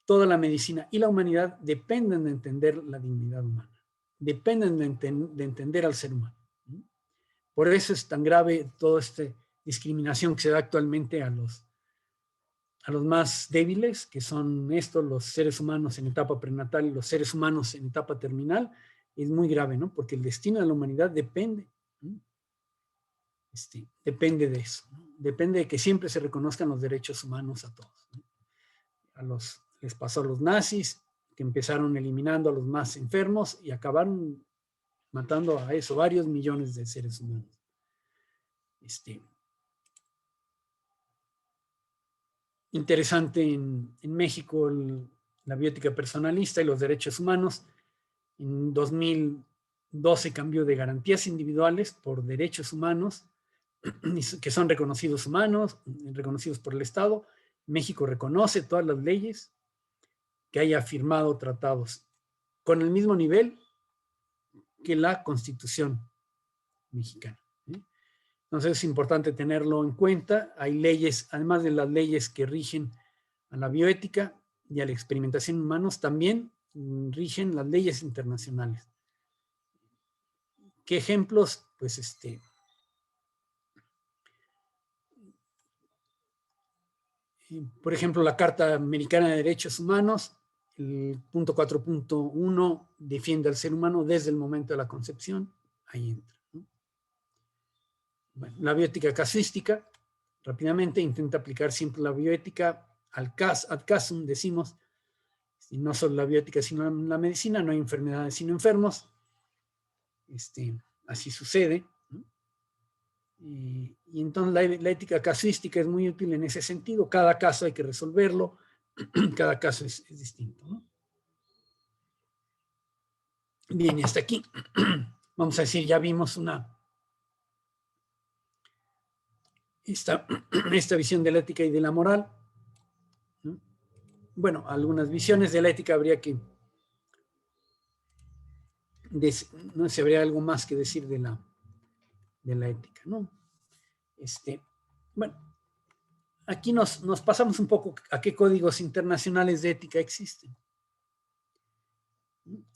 Toda la medicina y la humanidad dependen de entender la dignidad humana, dependen de entender al ser humano. Por eso es tan grave todo este discriminación que se da actualmente a los más débiles, que son estos, los seres humanos en etapa prenatal y los seres humanos en etapa terminal, es muy grave, ¿no? Porque el destino de la humanidad depende, ¿no? Depende de eso, ¿no? Depende de que siempre se reconozcan los derechos humanos a todos, ¿no? Les pasó a los nazis, que empezaron eliminando a los más enfermos y acabaron matando a eso, varios millones de seres humanos. Interesante en México la bioética personalista y los derechos humanos. En 2012 cambió de garantías individuales por derechos humanos, que son reconocidos humanos, reconocidos por el Estado. México reconoce todas las leyes que haya firmado tratados con el mismo nivel que la Constitución mexicana. Entonces es importante tenerlo en cuenta. Hay leyes, además de las leyes que rigen a la bioética y a la experimentación en humanos, también rigen las leyes internacionales. ¿Qué ejemplos? Pues por ejemplo, la Carta Americana de Derechos Humanos, el punto 4.1 defiende al ser humano desde el momento de la concepción. Ahí entra, ¿no? Bueno, la bioética casuística, rápidamente, intenta aplicar siempre la bioética ad casum, decimos, y no solo la bioética, sino la medicina, no hay enfermedades sino enfermos. Así sucede, ¿no? Y entonces la ética casuística es muy útil en ese sentido. Cada caso hay que resolverlo, cada caso es distinto, ¿no? Bien, y hasta aquí vamos a decir, ya vimos esta visión de la ética y de la moral, ¿no? Bueno, algunas visiones de la ética habría que, no sé, habría algo más que decir de la ética, ¿no? Bueno, aquí nos pasamos un poco a qué códigos internacionales de ética existen.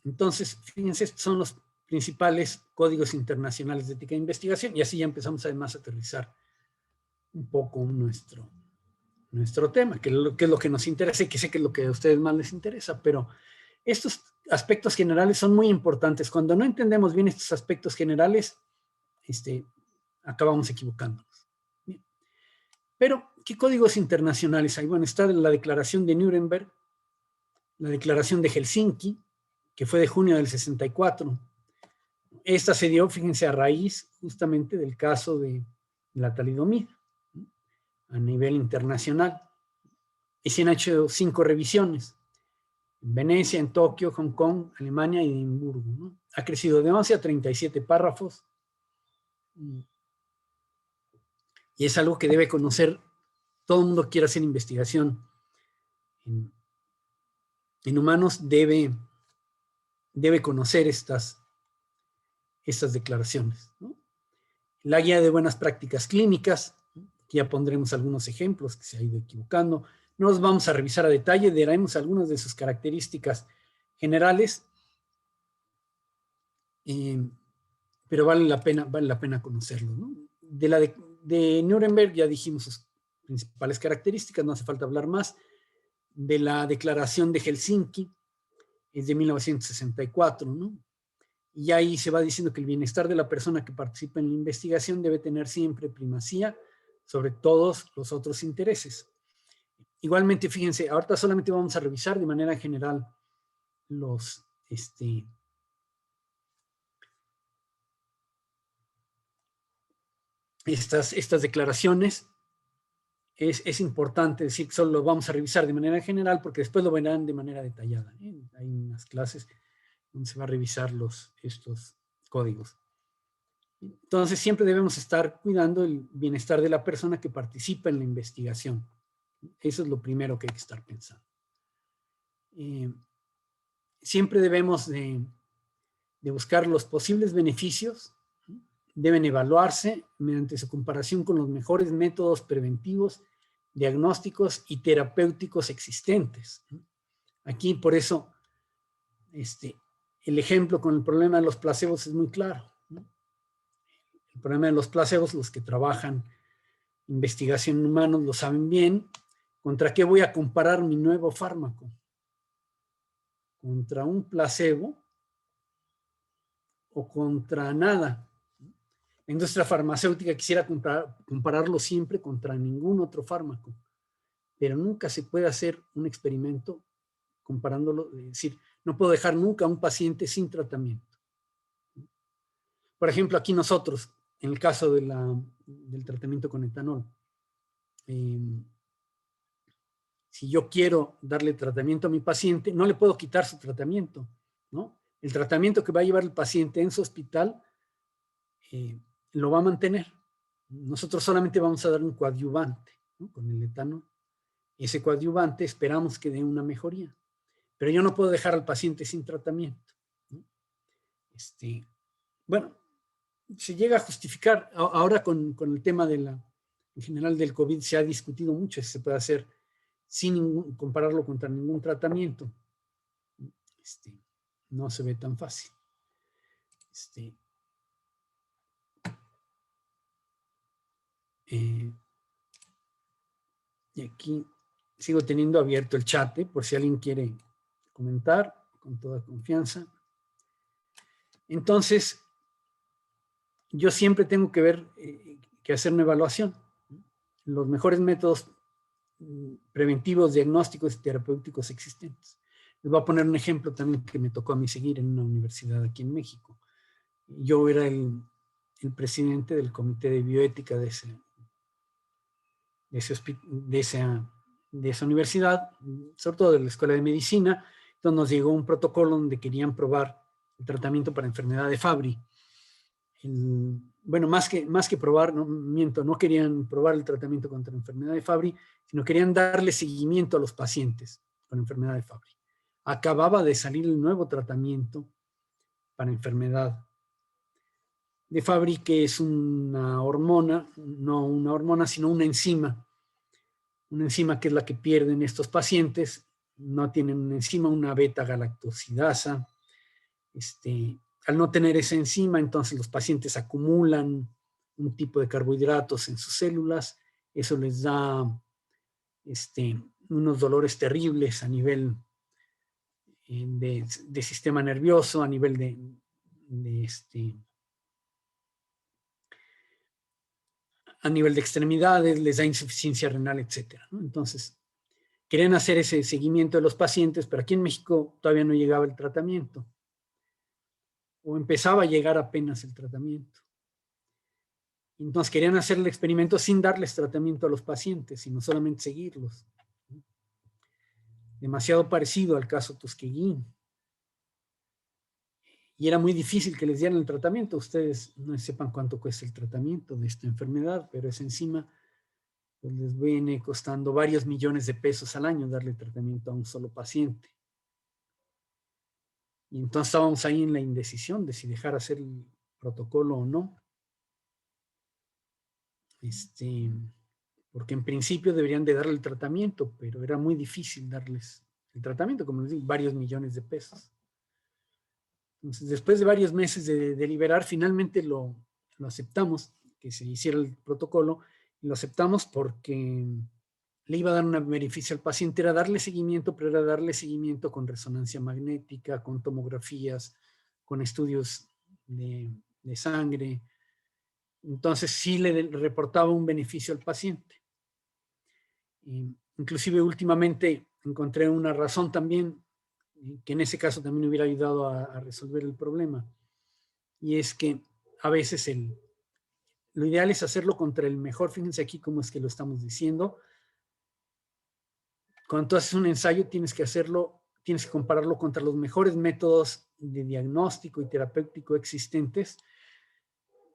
Entonces, fíjense, estos son los principales códigos internacionales de ética de investigación, y así ya empezamos además a aterrizar un poco nuestro tema, que es lo que nos interesa y que sé que es lo que a ustedes más les interesa, pero estos aspectos generales son muy importantes. Cuando no entendemos bien estos aspectos generales, acabamos equivocándonos. Bien. Pero, ¿qué códigos internacionales hay? Bueno, está la Declaración de Nuremberg, la Declaración de Helsinki, que fue de junio del 64. Esta se dio, fíjense, a raíz justamente del caso de la talidomida, ¿no? A nivel internacional. Y se han hecho 5 revisiones. En Venecia, en Tokio, Hong Kong, Alemania y Edimburgo, ¿no? Ha crecido de 11 a 37 párrafos. Y es algo que debe conocer todo el mundo que quiera hacer investigación en humanos, debe conocer estas declaraciones, ¿no? La guía de buenas prácticas clínicas, ¿no? Aquí ya pondremos algunos ejemplos que se ha ido equivocando. No los vamos a revisar a detalle, daremos algunas de sus características generales, pero vale la pena conocerlo, ¿no? De Nuremberg ya dijimos sus principales características, no hace falta hablar más. De la Declaración de Helsinki, es de 1964, ¿no? Y ahí se va diciendo que el bienestar de la persona que participa en la investigación debe tener siempre primacía sobre todos los otros intereses. Igualmente, fíjense, ahorita solamente vamos a revisar de manera general estas declaraciones. Es importante decir que solo lo vamos a revisar de manera general porque después lo verán de manera detallada, ¿eh? Hay unas clases donde se va a revisar estos códigos. Entonces siempre debemos estar cuidando el bienestar de la persona que participa en la investigación. Eso es lo primero que hay que estar pensando. Siempre debemos de buscar los posibles beneficios. Deben evaluarse mediante su comparación con los mejores métodos preventivos, diagnósticos y terapéuticos existentes. Aquí, por eso, el ejemplo con el problema de los placebos es muy claro, ¿no? El problema de los placebos, los que trabajan investigación en humanos lo saben bien. ¿Contra qué voy a comparar mi nuevo fármaco? ¿Contra un placebo o contra nada? La industria farmacéutica quisiera compararlo siempre contra ningún otro fármaco, pero nunca se puede hacer un experimento comparándolo, es decir, no puedo dejar nunca a un paciente sin tratamiento. Por ejemplo, aquí nosotros, en el caso de del tratamiento con etanol, si yo quiero darle tratamiento a mi paciente, no le puedo quitar su tratamiento, ¿no? El tratamiento que va a llevar el paciente en su hospital lo va a mantener. Nosotros solamente vamos a dar un coadyuvante, ¿no? Con el etanol. Ese coadyuvante esperamos que dé una mejoría, pero yo no puedo dejar al paciente sin tratamiento, ¿no? Bueno, se llega a justificar, ahora con el tema en general del COVID se ha discutido mucho si se puede hacer sin compararlo contra ningún tratamiento. No se ve tan fácil. Y aquí sigo teniendo abierto el chat, por si alguien quiere comentar con toda confianza. Entonces, yo siempre tengo que ver, que hacer una evaluación. Los mejores métodos preventivos, diagnósticos y terapéuticos existentes. Les voy a poner un ejemplo también que me tocó a mí seguir en una universidad aquí en México. Yo era el presidente del comité de bioética de esa universidad, sobre todo de la Escuela de Medicina. Entonces nos llegó un protocolo donde querían probar el tratamiento para enfermedad de Fabry. Bueno, más que probar, no querían probar el tratamiento contra la enfermedad de Fabry, sino querían darle seguimiento a los pacientes con enfermedad de Fabry. Acababa de salir el nuevo tratamiento para enfermedad de Fabry, que es una hormona, no una hormona, sino una enzima que es la que pierden estos pacientes. No tienen una enzima, una beta-galactosidasa. Al no tener esa enzima, entonces los pacientes acumulan un tipo de carbohidratos en sus células. Eso les da unos dolores terribles a nivel de sistema nervioso, a nivel a nivel de extremidades, les da insuficiencia renal, etc. ¿no? Entonces, querían hacer ese seguimiento de los pacientes, pero aquí en México todavía no llegaba el tratamiento. O empezaba a llegar apenas el tratamiento. Entonces querían hacer el experimento sin darles tratamiento a los pacientes, sino solamente seguirlos. Demasiado parecido al caso Tuskegee. Y era muy difícil que les dieran el tratamiento. Ustedes no sepan cuánto cuesta el tratamiento de esta enfermedad, pero esa enzima pues les viene costando varios millones de pesos al año darle tratamiento a un solo paciente. Y entonces estábamos ahí en la indecisión de si dejar hacer el protocolo o no. Porque en principio deberían de darle el tratamiento, pero era muy difícil darles el tratamiento, como les digo, varios millones de pesos. Entonces, después de varios meses de deliberar, finalmente lo aceptamos, que se hiciera el protocolo, y lo aceptamos porque le iba a dar un beneficio al paciente, era darle seguimiento, pero era darle seguimiento con resonancia magnética, con tomografías, con estudios de sangre. Entonces sí le reportaba un beneficio al paciente. Inclusive últimamente encontré una razón también, que en ese caso también hubiera ayudado a resolver el problema. Y es que a veces lo ideal es hacerlo contra el mejor, fíjense aquí cómo es que lo estamos diciendo. Cuando tú haces un ensayo tienes que compararlo contra los mejores métodos de diagnóstico y terapéutico existentes,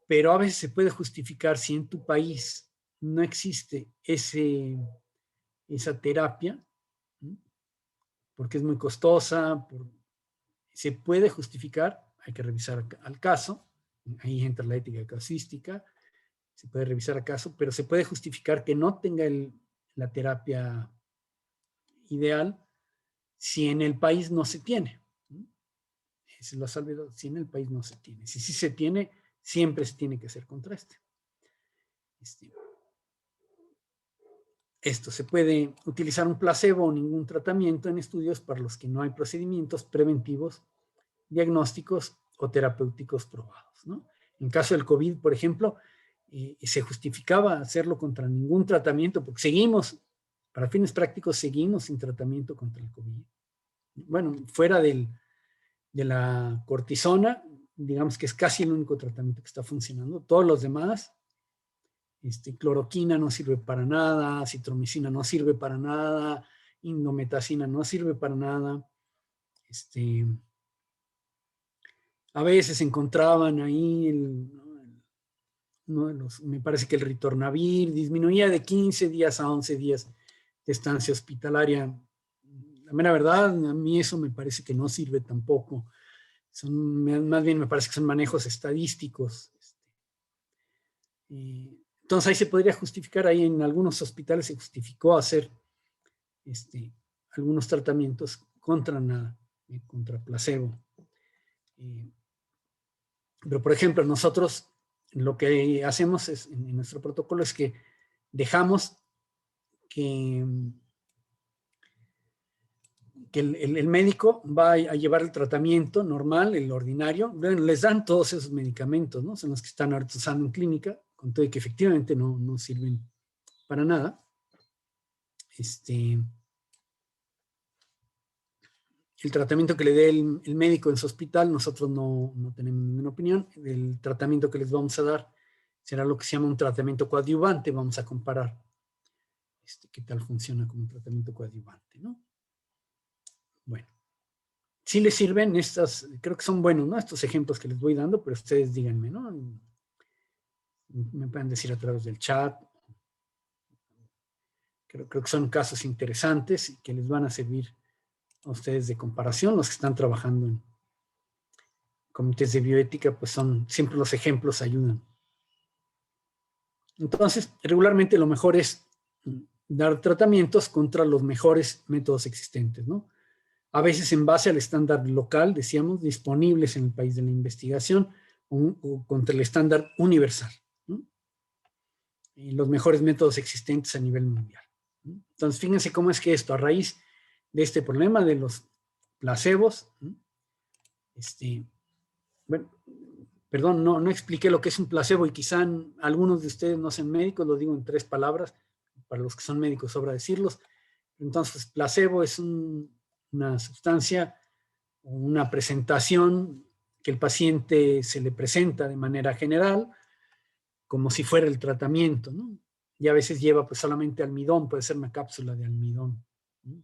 pero a veces se puede justificar si en tu país no existe esa terapia, porque es muy costosa, se puede justificar, hay que revisar al caso, ahí entra la ética casística, se puede revisar al caso, pero se puede justificar que no tenga la terapia ideal si en el país no se tiene. Si en el país no se tiene. Si sí se tiene, siempre se tiene que hacer contraste. esto, se puede utilizar un placebo o ningún tratamiento en estudios para los que no hay procedimientos preventivos, diagnósticos o terapéuticos probados, ¿no? En caso del COVID, por ejemplo, se justificaba hacerlo contra ningún tratamiento, porque seguimos, para fines prácticos, seguimos sin tratamiento contra el COVID. Bueno, fuera de la cortisona, digamos que es casi el único tratamiento que está funcionando. Todos los demás, cloroquina no sirve para nada, citromicina no sirve para nada, indometacina no sirve para nada. A veces encontraban ahí me parece que el ritornavir disminuía de 15 días a 11 días de estancia hospitalaria. La mera verdad, a mí eso me parece que no sirve tampoco. Más bien me parece que son manejos estadísticos. Entonces ahí se podría justificar, ahí en algunos hospitales se justificó hacer algunos tratamientos contra placebo. Pero por ejemplo, nosotros lo que hacemos en nuestro protocolo es que dejamos que el médico va a llevar el tratamiento normal, el ordinario. Bueno, les dan todos esos medicamentos, ¿no? Son los que están ahorita usando en clínica, con todo y que efectivamente no sirven para nada. El tratamiento que le dé el médico en su hospital, nosotros no tenemos ninguna opinión. El tratamiento que les vamos a dar será lo que se llama un tratamiento coadyuvante. Vamos a comparar qué tal funciona como un tratamiento coadyuvante, ¿no? Bueno, sí les sirven estas, creo que son buenos, ¿no? Estos ejemplos que les voy dando, pero ustedes díganme, ¿no? Me pueden decir a través del chat. Creo que son casos interesantes y que les van a servir a ustedes de comparación. Los que están trabajando en comités de bioética, pues siempre los ejemplos ayudan. Entonces, regularmente lo mejor es dar tratamientos contra los mejores métodos existentes, ¿no? A veces en base al estándar local, decíamos, disponibles en el país de la investigación, o contra el estándar universal, ¿no? Y los mejores métodos existentes a nivel mundial, ¿no? Entonces, fíjense cómo es que esto, a raíz de este problema de los placebos, ¿no? Bueno, perdón, no expliqué lo que es un placebo y quizá algunos de ustedes no sean médicos, lo digo en 3 palabras, para los que son médicos sobra decirlos. Entonces, placebo es una sustancia, una presentación que el paciente se le presenta de manera general, como si fuera el tratamiento, ¿no? Y a veces lleva pues solamente almidón, puede ser una cápsula de almidón, ¿no?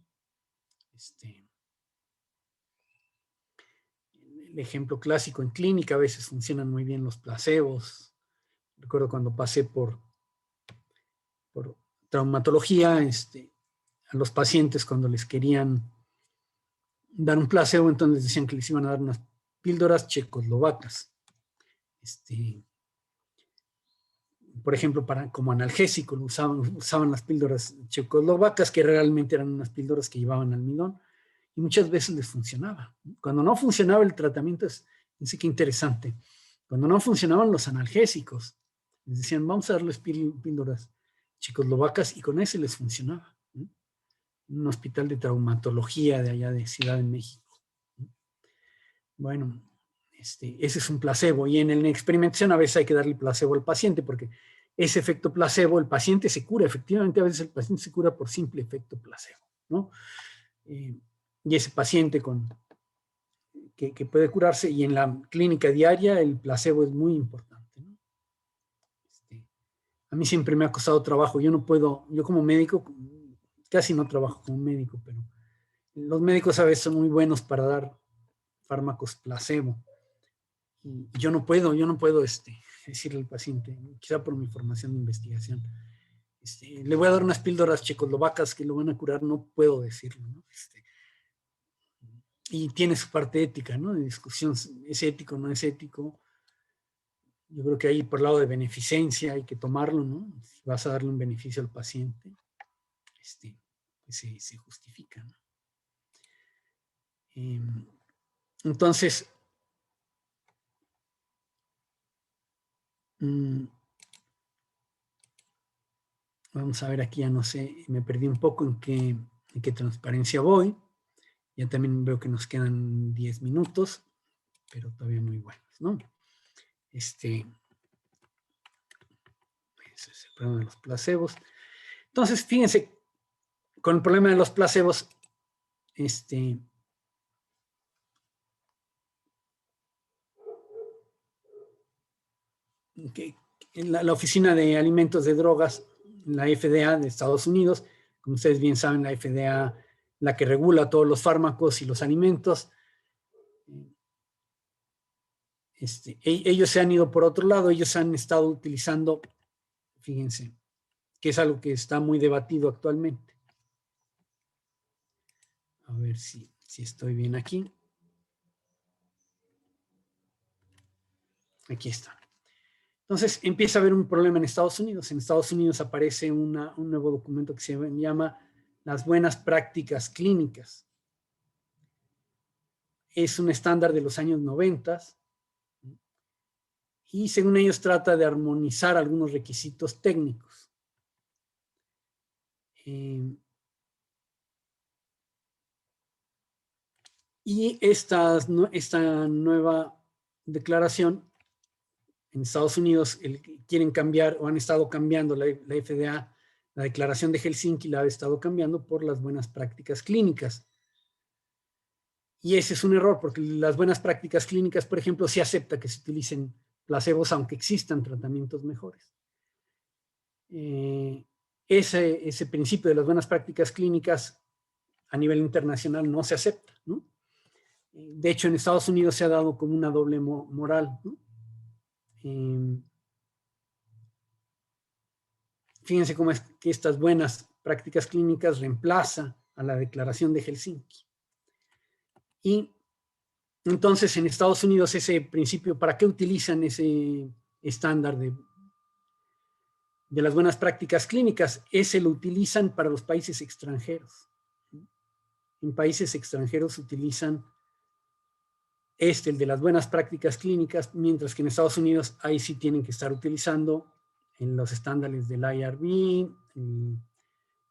El ejemplo clásico en clínica, a veces funcionan muy bien los placebos. Recuerdo cuando pasé por traumatología, a los pacientes cuando les querían dar un placebo, entonces decían que les iban a dar unas píldoras checoslovacas. Por ejemplo, como analgésico usaban las píldoras checoslovacas, que realmente eran unas píldoras que llevaban almidón, y muchas veces les funcionaba. Cuando no funcionaba el tratamiento, fíjense qué interesante, cuando no funcionaban los analgésicos, les decían, vamos a darles píldoras checoslovacas, y con eso les funcionaba, ¿no? En un hospital de traumatología de allá de Ciudad de México, ¿no? Bueno, ese es un placebo, y en la experimentación a veces hay que darle placebo al paciente, porque ese efecto placebo, el paciente se cura, efectivamente a veces el paciente se cura por simple efecto placebo, ¿no? Y ese paciente que puede curarse, y en la clínica diaria el placebo es muy importante, ¿no? A mí siempre me ha costado trabajo, yo como médico casi no trabajo como médico, pero los médicos a veces son muy buenos para dar fármacos placebo, y yo no puedo decirle al paciente, quizá por mi formación de investigación, le voy a dar unas píldoras checoslovacas que lo van a curar, no puedo decirlo, ¿no? Y tiene su parte ética, ¿no? De discusión, ¿es ético o no es ético? Yo creo que ahí por el lado de beneficencia hay que tomarlo, ¿no? Si vas a darle un beneficio al paciente, pues se justifica, ¿no? Entonces, Vamos a ver aquí, ya no sé, me perdí un poco en qué transparencia voy. Ya también veo que nos quedan 10 minutos, pero todavía muy buenos, ¿no? Ese es el problema de los placebos. Entonces, fíjense, con el problema de los placebos, que la Oficina de Alimentos de Drogas, la FDA de Estados Unidos, como ustedes bien saben, la FDA, la que regula todos los fármacos y los alimentos, ellos se han ido por otro lado, ellos han estado utilizando, fíjense, que es algo que está muy debatido actualmente. A ver si estoy bien aquí. Aquí está. Entonces empieza a haber un problema en Estados Unidos. En Estados Unidos aparece un nuevo documento que se llama Las Buenas Prácticas Clínicas. Es un estándar de los años 90 y según ellos trata de armonizar algunos requisitos técnicos. Y esta nueva declaración en Estados Unidos quieren cambiar o han estado cambiando la FDA, la declaración de Helsinki la ha estado cambiando por las buenas prácticas clínicas. Y ese es un error porque las buenas prácticas clínicas, por ejemplo, sí acepta que se utilicen placebos aunque existan tratamientos mejores. Ese principio de las buenas prácticas clínicas a nivel internacional no se acepta, ¿no? De hecho, en Estados Unidos se ha dado como una doble moral, ¿no? Fíjense cómo es que estas buenas prácticas clínicas reemplaza a la declaración de Helsinki. Y entonces en Estados Unidos ese principio, ¿para qué utilizan ese estándar de las buenas prácticas clínicas? Ese lo utilizan para los países extranjeros. En países extranjeros utilizan el de las buenas prácticas clínicas, mientras que en Estados Unidos ahí sí tienen que estar utilizando en los estándares del IRB, en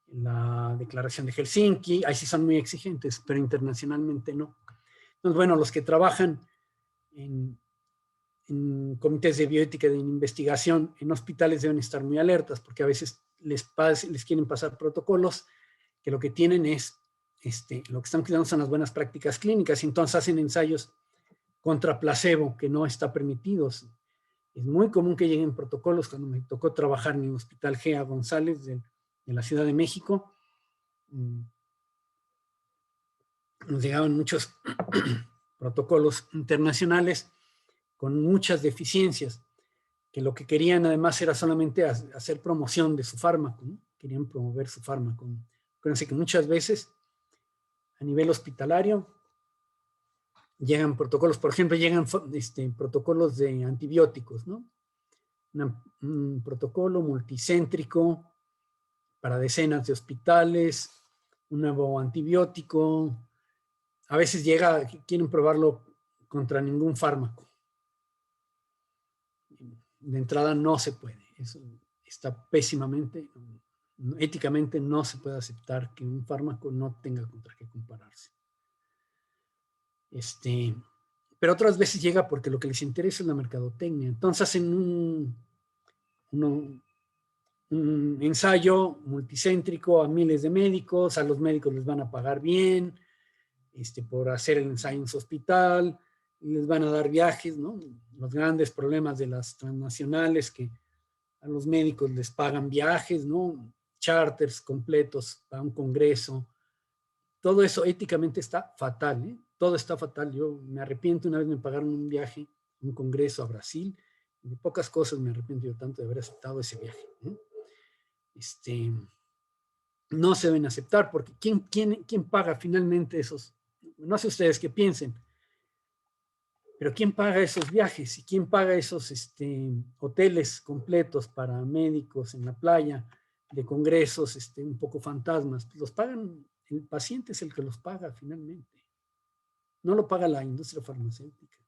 la declaración de Helsinki, ahí sí son muy exigentes, pero internacionalmente no. Entonces, bueno, los que trabajan en comités de bioética de investigación en hospitales deben estar muy alertas, porque a veces les quieren pasar protocolos que lo que tienen es, lo que están cuidando son las buenas prácticas clínicas, y entonces hacen ensayos contra placebo que no está permitidos. Es muy común que lleguen protocolos. Cuando me tocó trabajar en el Hospital G.A. González de la Ciudad de México, nos llegaban muchos protocolos internacionales con muchas deficiencias, que lo que querían además era solamente hacer promoción de su fármaco, ¿no? Querían promover su fármaco. Acuérdense que muchas veces a nivel hospitalario llegan protocolos, por ejemplo, llegan protocolos de antibióticos, ¿no? Un protocolo multicéntrico para decenas de hospitales, un nuevo antibiótico. A veces quieren probarlo contra ningún fármaco. De entrada no se puede. Eso está pésimamente, éticamente no se puede aceptar que un fármaco no tenga contra qué compararse. Pero otras veces llega porque lo que les interesa es la mercadotecnia. Entonces hacen un ensayo multicéntrico a miles de médicos, a los médicos les van a pagar bien por hacer el ensayo en su hospital, les van a dar viajes, ¿no? Los grandes problemas de las transnacionales que a los médicos les pagan viajes, ¿no? Charters completos para un congreso. Todo eso éticamente está fatal, ¿eh? Todo está fatal. Yo me arrepiento, una vez me pagaron un viaje, un congreso a Brasil. De pocas cosas me arrepiento yo tanto de haber aceptado ese viaje, ¿no? No se deben aceptar porque ¿quién paga finalmente esos? No sé ustedes qué piensen, pero ¿quién paga esos viajes? ¿Y quién paga esos hoteles completos para médicos en la playa, de congresos un poco fantasmas? Los pagan, el paciente es el que los paga finalmente. No lo paga la industria farmacéutica.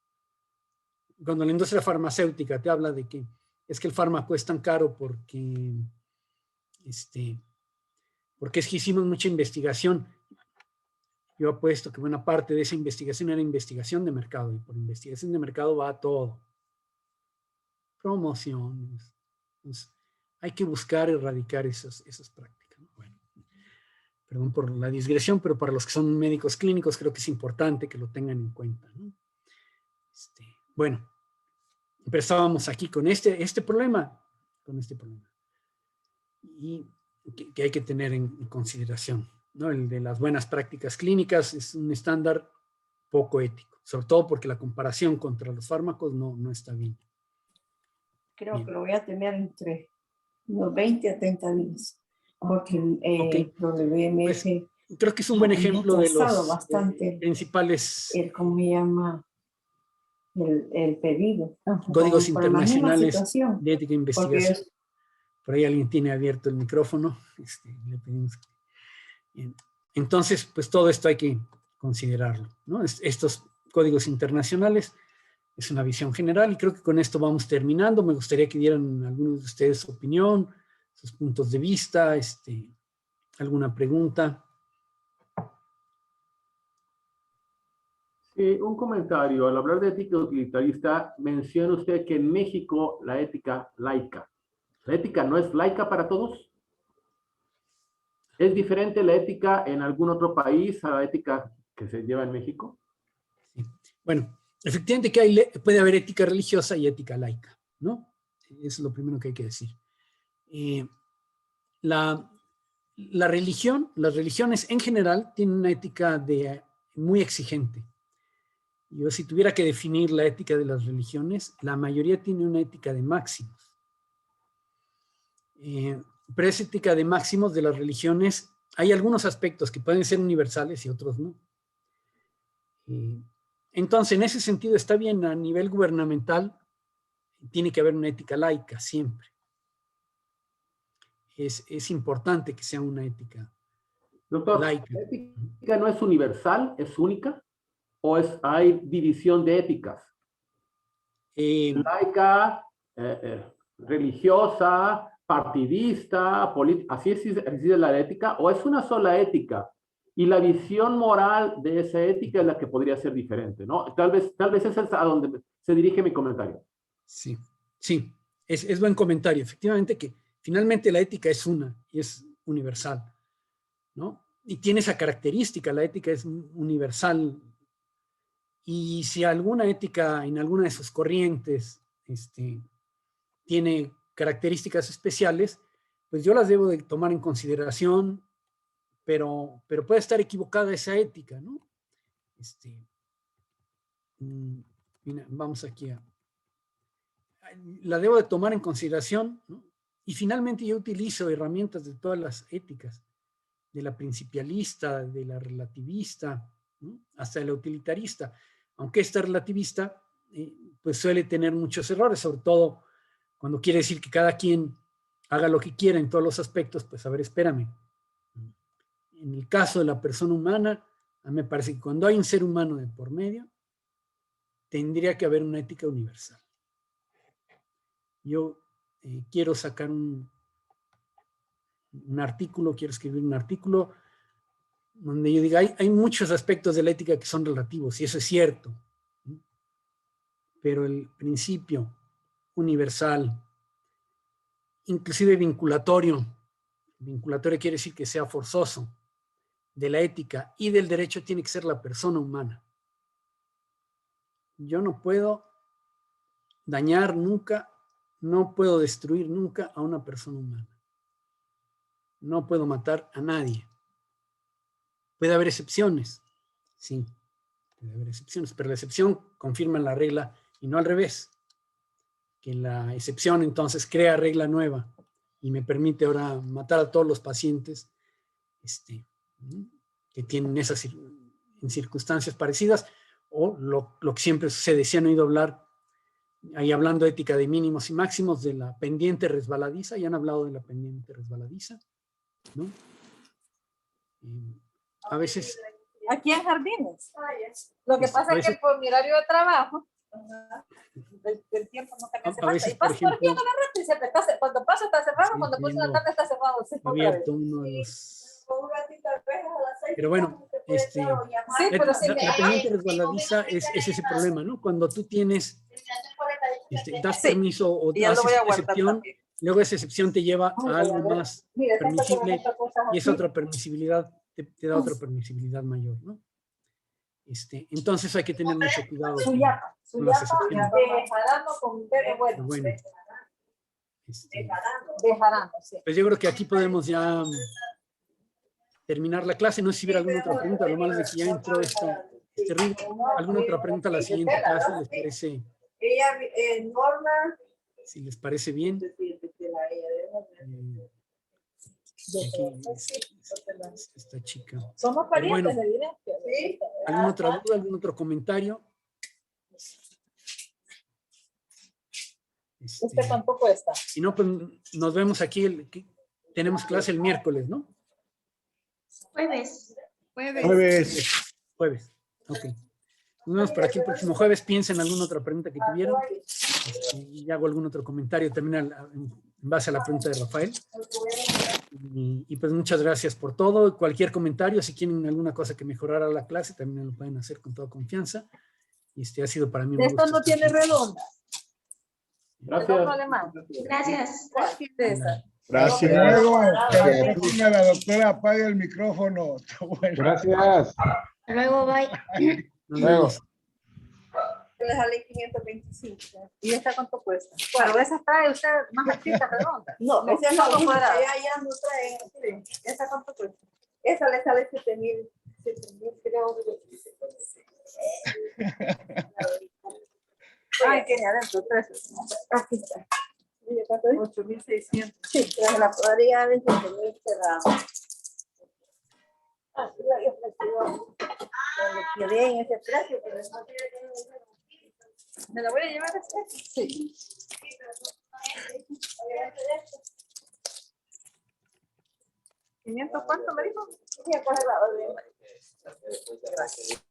Cuando la industria farmacéutica te habla de que es que el fármaco es tan caro porque Porque es que hicimos mucha investigación. Yo apuesto que buena parte de esa investigación era investigación de mercado, y por investigación de mercado va todo. Promociones. Entonces, hay que buscar erradicar esas prácticas. Bueno, perdón por la digresión, pero para los que son médicos clínicos creo que es importante que lo tengan en cuenta, ¿no? Bueno, empezábamos aquí con este problema, y que hay que tener en consideración, ¿no? El de las buenas prácticas clínicas es un estándar poco ético, sobre todo porque la comparación contra los fármacos no está bien. Creo que lo voy a tener entre unos 20 a 30 días, porque el WMS... Pues, creo que es un buen ejemplo de los bastante principales... ¿cómo se llama? El pedido. Códigos internacionales de ética e investigación. Por ahí alguien tiene abierto el micrófono. Le pedimos. Entonces, pues todo esto hay que considerarlo, ¿no? Estos códigos internacionales es una visión general y creo que con esto vamos terminando. Me gustaría que dieran algunos de ustedes su opinión, sus puntos de vista, alguna pregunta. Un comentario. Al hablar de ética utilitarista, menciona usted que en México la ética laica. ¿La ética no es laica para todos? ¿Es diferente la ética en algún otro país a la ética que se lleva en México? Sí. Bueno, efectivamente que puede haber ética religiosa y ética laica, ¿no? Eso es lo primero que hay que decir. Las religiones en general tienen una ética muy exigente. Yo si tuviera que definir la ética de las religiones, la mayoría tiene una ética de máximos. Pero esa ética de máximos de las religiones, hay algunos aspectos que pueden ser universales y otros no. Entonces, en ese sentido está bien, a nivel gubernamental tiene que haber una ética laica siempre. Es importante que sea una ética laica. ¿La ética no es universal, es única? ¿O hay división de éticas? Laica, religiosa, partidista, política, ¿así existe la ética? ¿O es una sola ética? Y la visión moral de esa ética es la que podría ser diferente, ¿no? Tal vez ese es a donde se dirige mi comentario. Sí, es buen comentario. Efectivamente que finalmente la ética es una y es universal, ¿no? Y tiene esa característica, la ética es universal. Y si alguna ética en alguna de sus corrientes tiene características especiales, pues yo las debo de tomar en consideración, pero puede estar equivocada esa ética, ¿no? Mira, vamos aquí la debo de tomar en consideración, ¿no? Y finalmente yo utilizo herramientas de todas las éticas, de la principialista, de la relativista, ¿no? Hasta de la utilitarista. Aunque esta relativista pues suele tener muchos errores, sobre todo cuando quiere decir que cada quien haga lo que quiera en todos los aspectos, pues a ver, espérame. En el caso de la persona humana, a mí me parece que cuando hay un ser humano de por medio, tendría que haber una ética universal. Yo quiero sacar un artículo, quiero escribir un artículo donde yo diga, hay muchos aspectos de la ética que son relativos, y eso es cierto, ¿sí? Pero el principio universal, inclusive vinculatorio quiere decir que sea forzoso, de la ética y del derecho tiene que ser la persona humana. Yo no puedo dañar nunca, no puedo destruir nunca a una persona humana. No puedo matar a nadie. Puede haber excepciones, sí, puede haber excepciones, pero la excepción confirma la regla y no al revés, que la excepción entonces crea regla nueva y me permite ahora matar a todos los pacientes que tienen esas en circunstancias parecidas, o lo que siempre sucede, si han oído hablar, ahí hablando de ética de mínimos y máximos, de la pendiente resbaladiza, ya han hablado de la pendiente resbaladiza, ¿no? A veces... Aquí en Jardines. Lo que pasa es que por mi horario de trabajo, el tiempo no te hace falta. Y paso por aquí a la y siempre está, cuando pasa está cerrado, Sí, cuando pasa tengo la tarde está cerrado. Sí, otra vez. abierto uno de los... Pero bueno, Sí, pero sí, la pendiente resbaladiza es ese problema, ¿no? Cuando tú tienes, das Sí, permiso o y ya lo haces voy a una guardar excepción, también. luego esa excepción te lleva Ay, a algo voy a ver. más Mira, esta cosa permisible con cosas y es así. otra permisibilidad, te da otra permisibilidad mayor, ¿no? Entonces hay que tener mucho cuidado con las excepciones. De jarano con dedo bueno. Pero bueno, De jarano, sí. pues yo creo que aquí podemos ya terminar la clase. No sé si hubiera alguna otra pregunta, lo malo es de que ya entró este ruido. ¿Alguna otra pregunta a la siguiente clase? ¿Les parece? Ella, Norma. Si les parece bien. Aquí esta chica. Somos Pero bueno, parientes, evidente. Sí. ¿alguna otra duda, algún otro comentario? ¿Usted cuánto cuesta? Si no, pues nos vemos aquí. Tenemos clase el miércoles, ¿no? Jueves. Jueves. Ok. Nos vemos por aquí el próximo jueves. Piensen en alguna otra pregunta que tuvieran. Y hago algún otro comentario también en base a la pregunta de Rafael. Y pues muchas gracias por todo. Cualquier comentario, si quieren alguna cosa que mejorara la clase, también lo pueden hacer con toda confianza. Y ha sido para mí un gusto. Esto no tiene redonda. Gracias. Gracias. Gracias. Luego, que la doctora apague el micrófono. Bueno. Gracias. Luego, bye. Luego. Le sale 525. ¿Y esta cuánto cuesta? Bueno, esa trae usted más chiquita, redonda. No, esa es la cuadrada. Ya no trae. ¿Esa cuánto cuesta? Esa le sale 7,000, creo. Ay, que adentro, 13. Aquí está. 8,600. Sí, pero la podría de 7,000 cerrado. Ah, yo le quedé en ese precio, pero no tiene que... ¿Me la voy a llevar a este? Sí. ¿500 cuánto me dijo? Sí, acá es la orden. Gracias.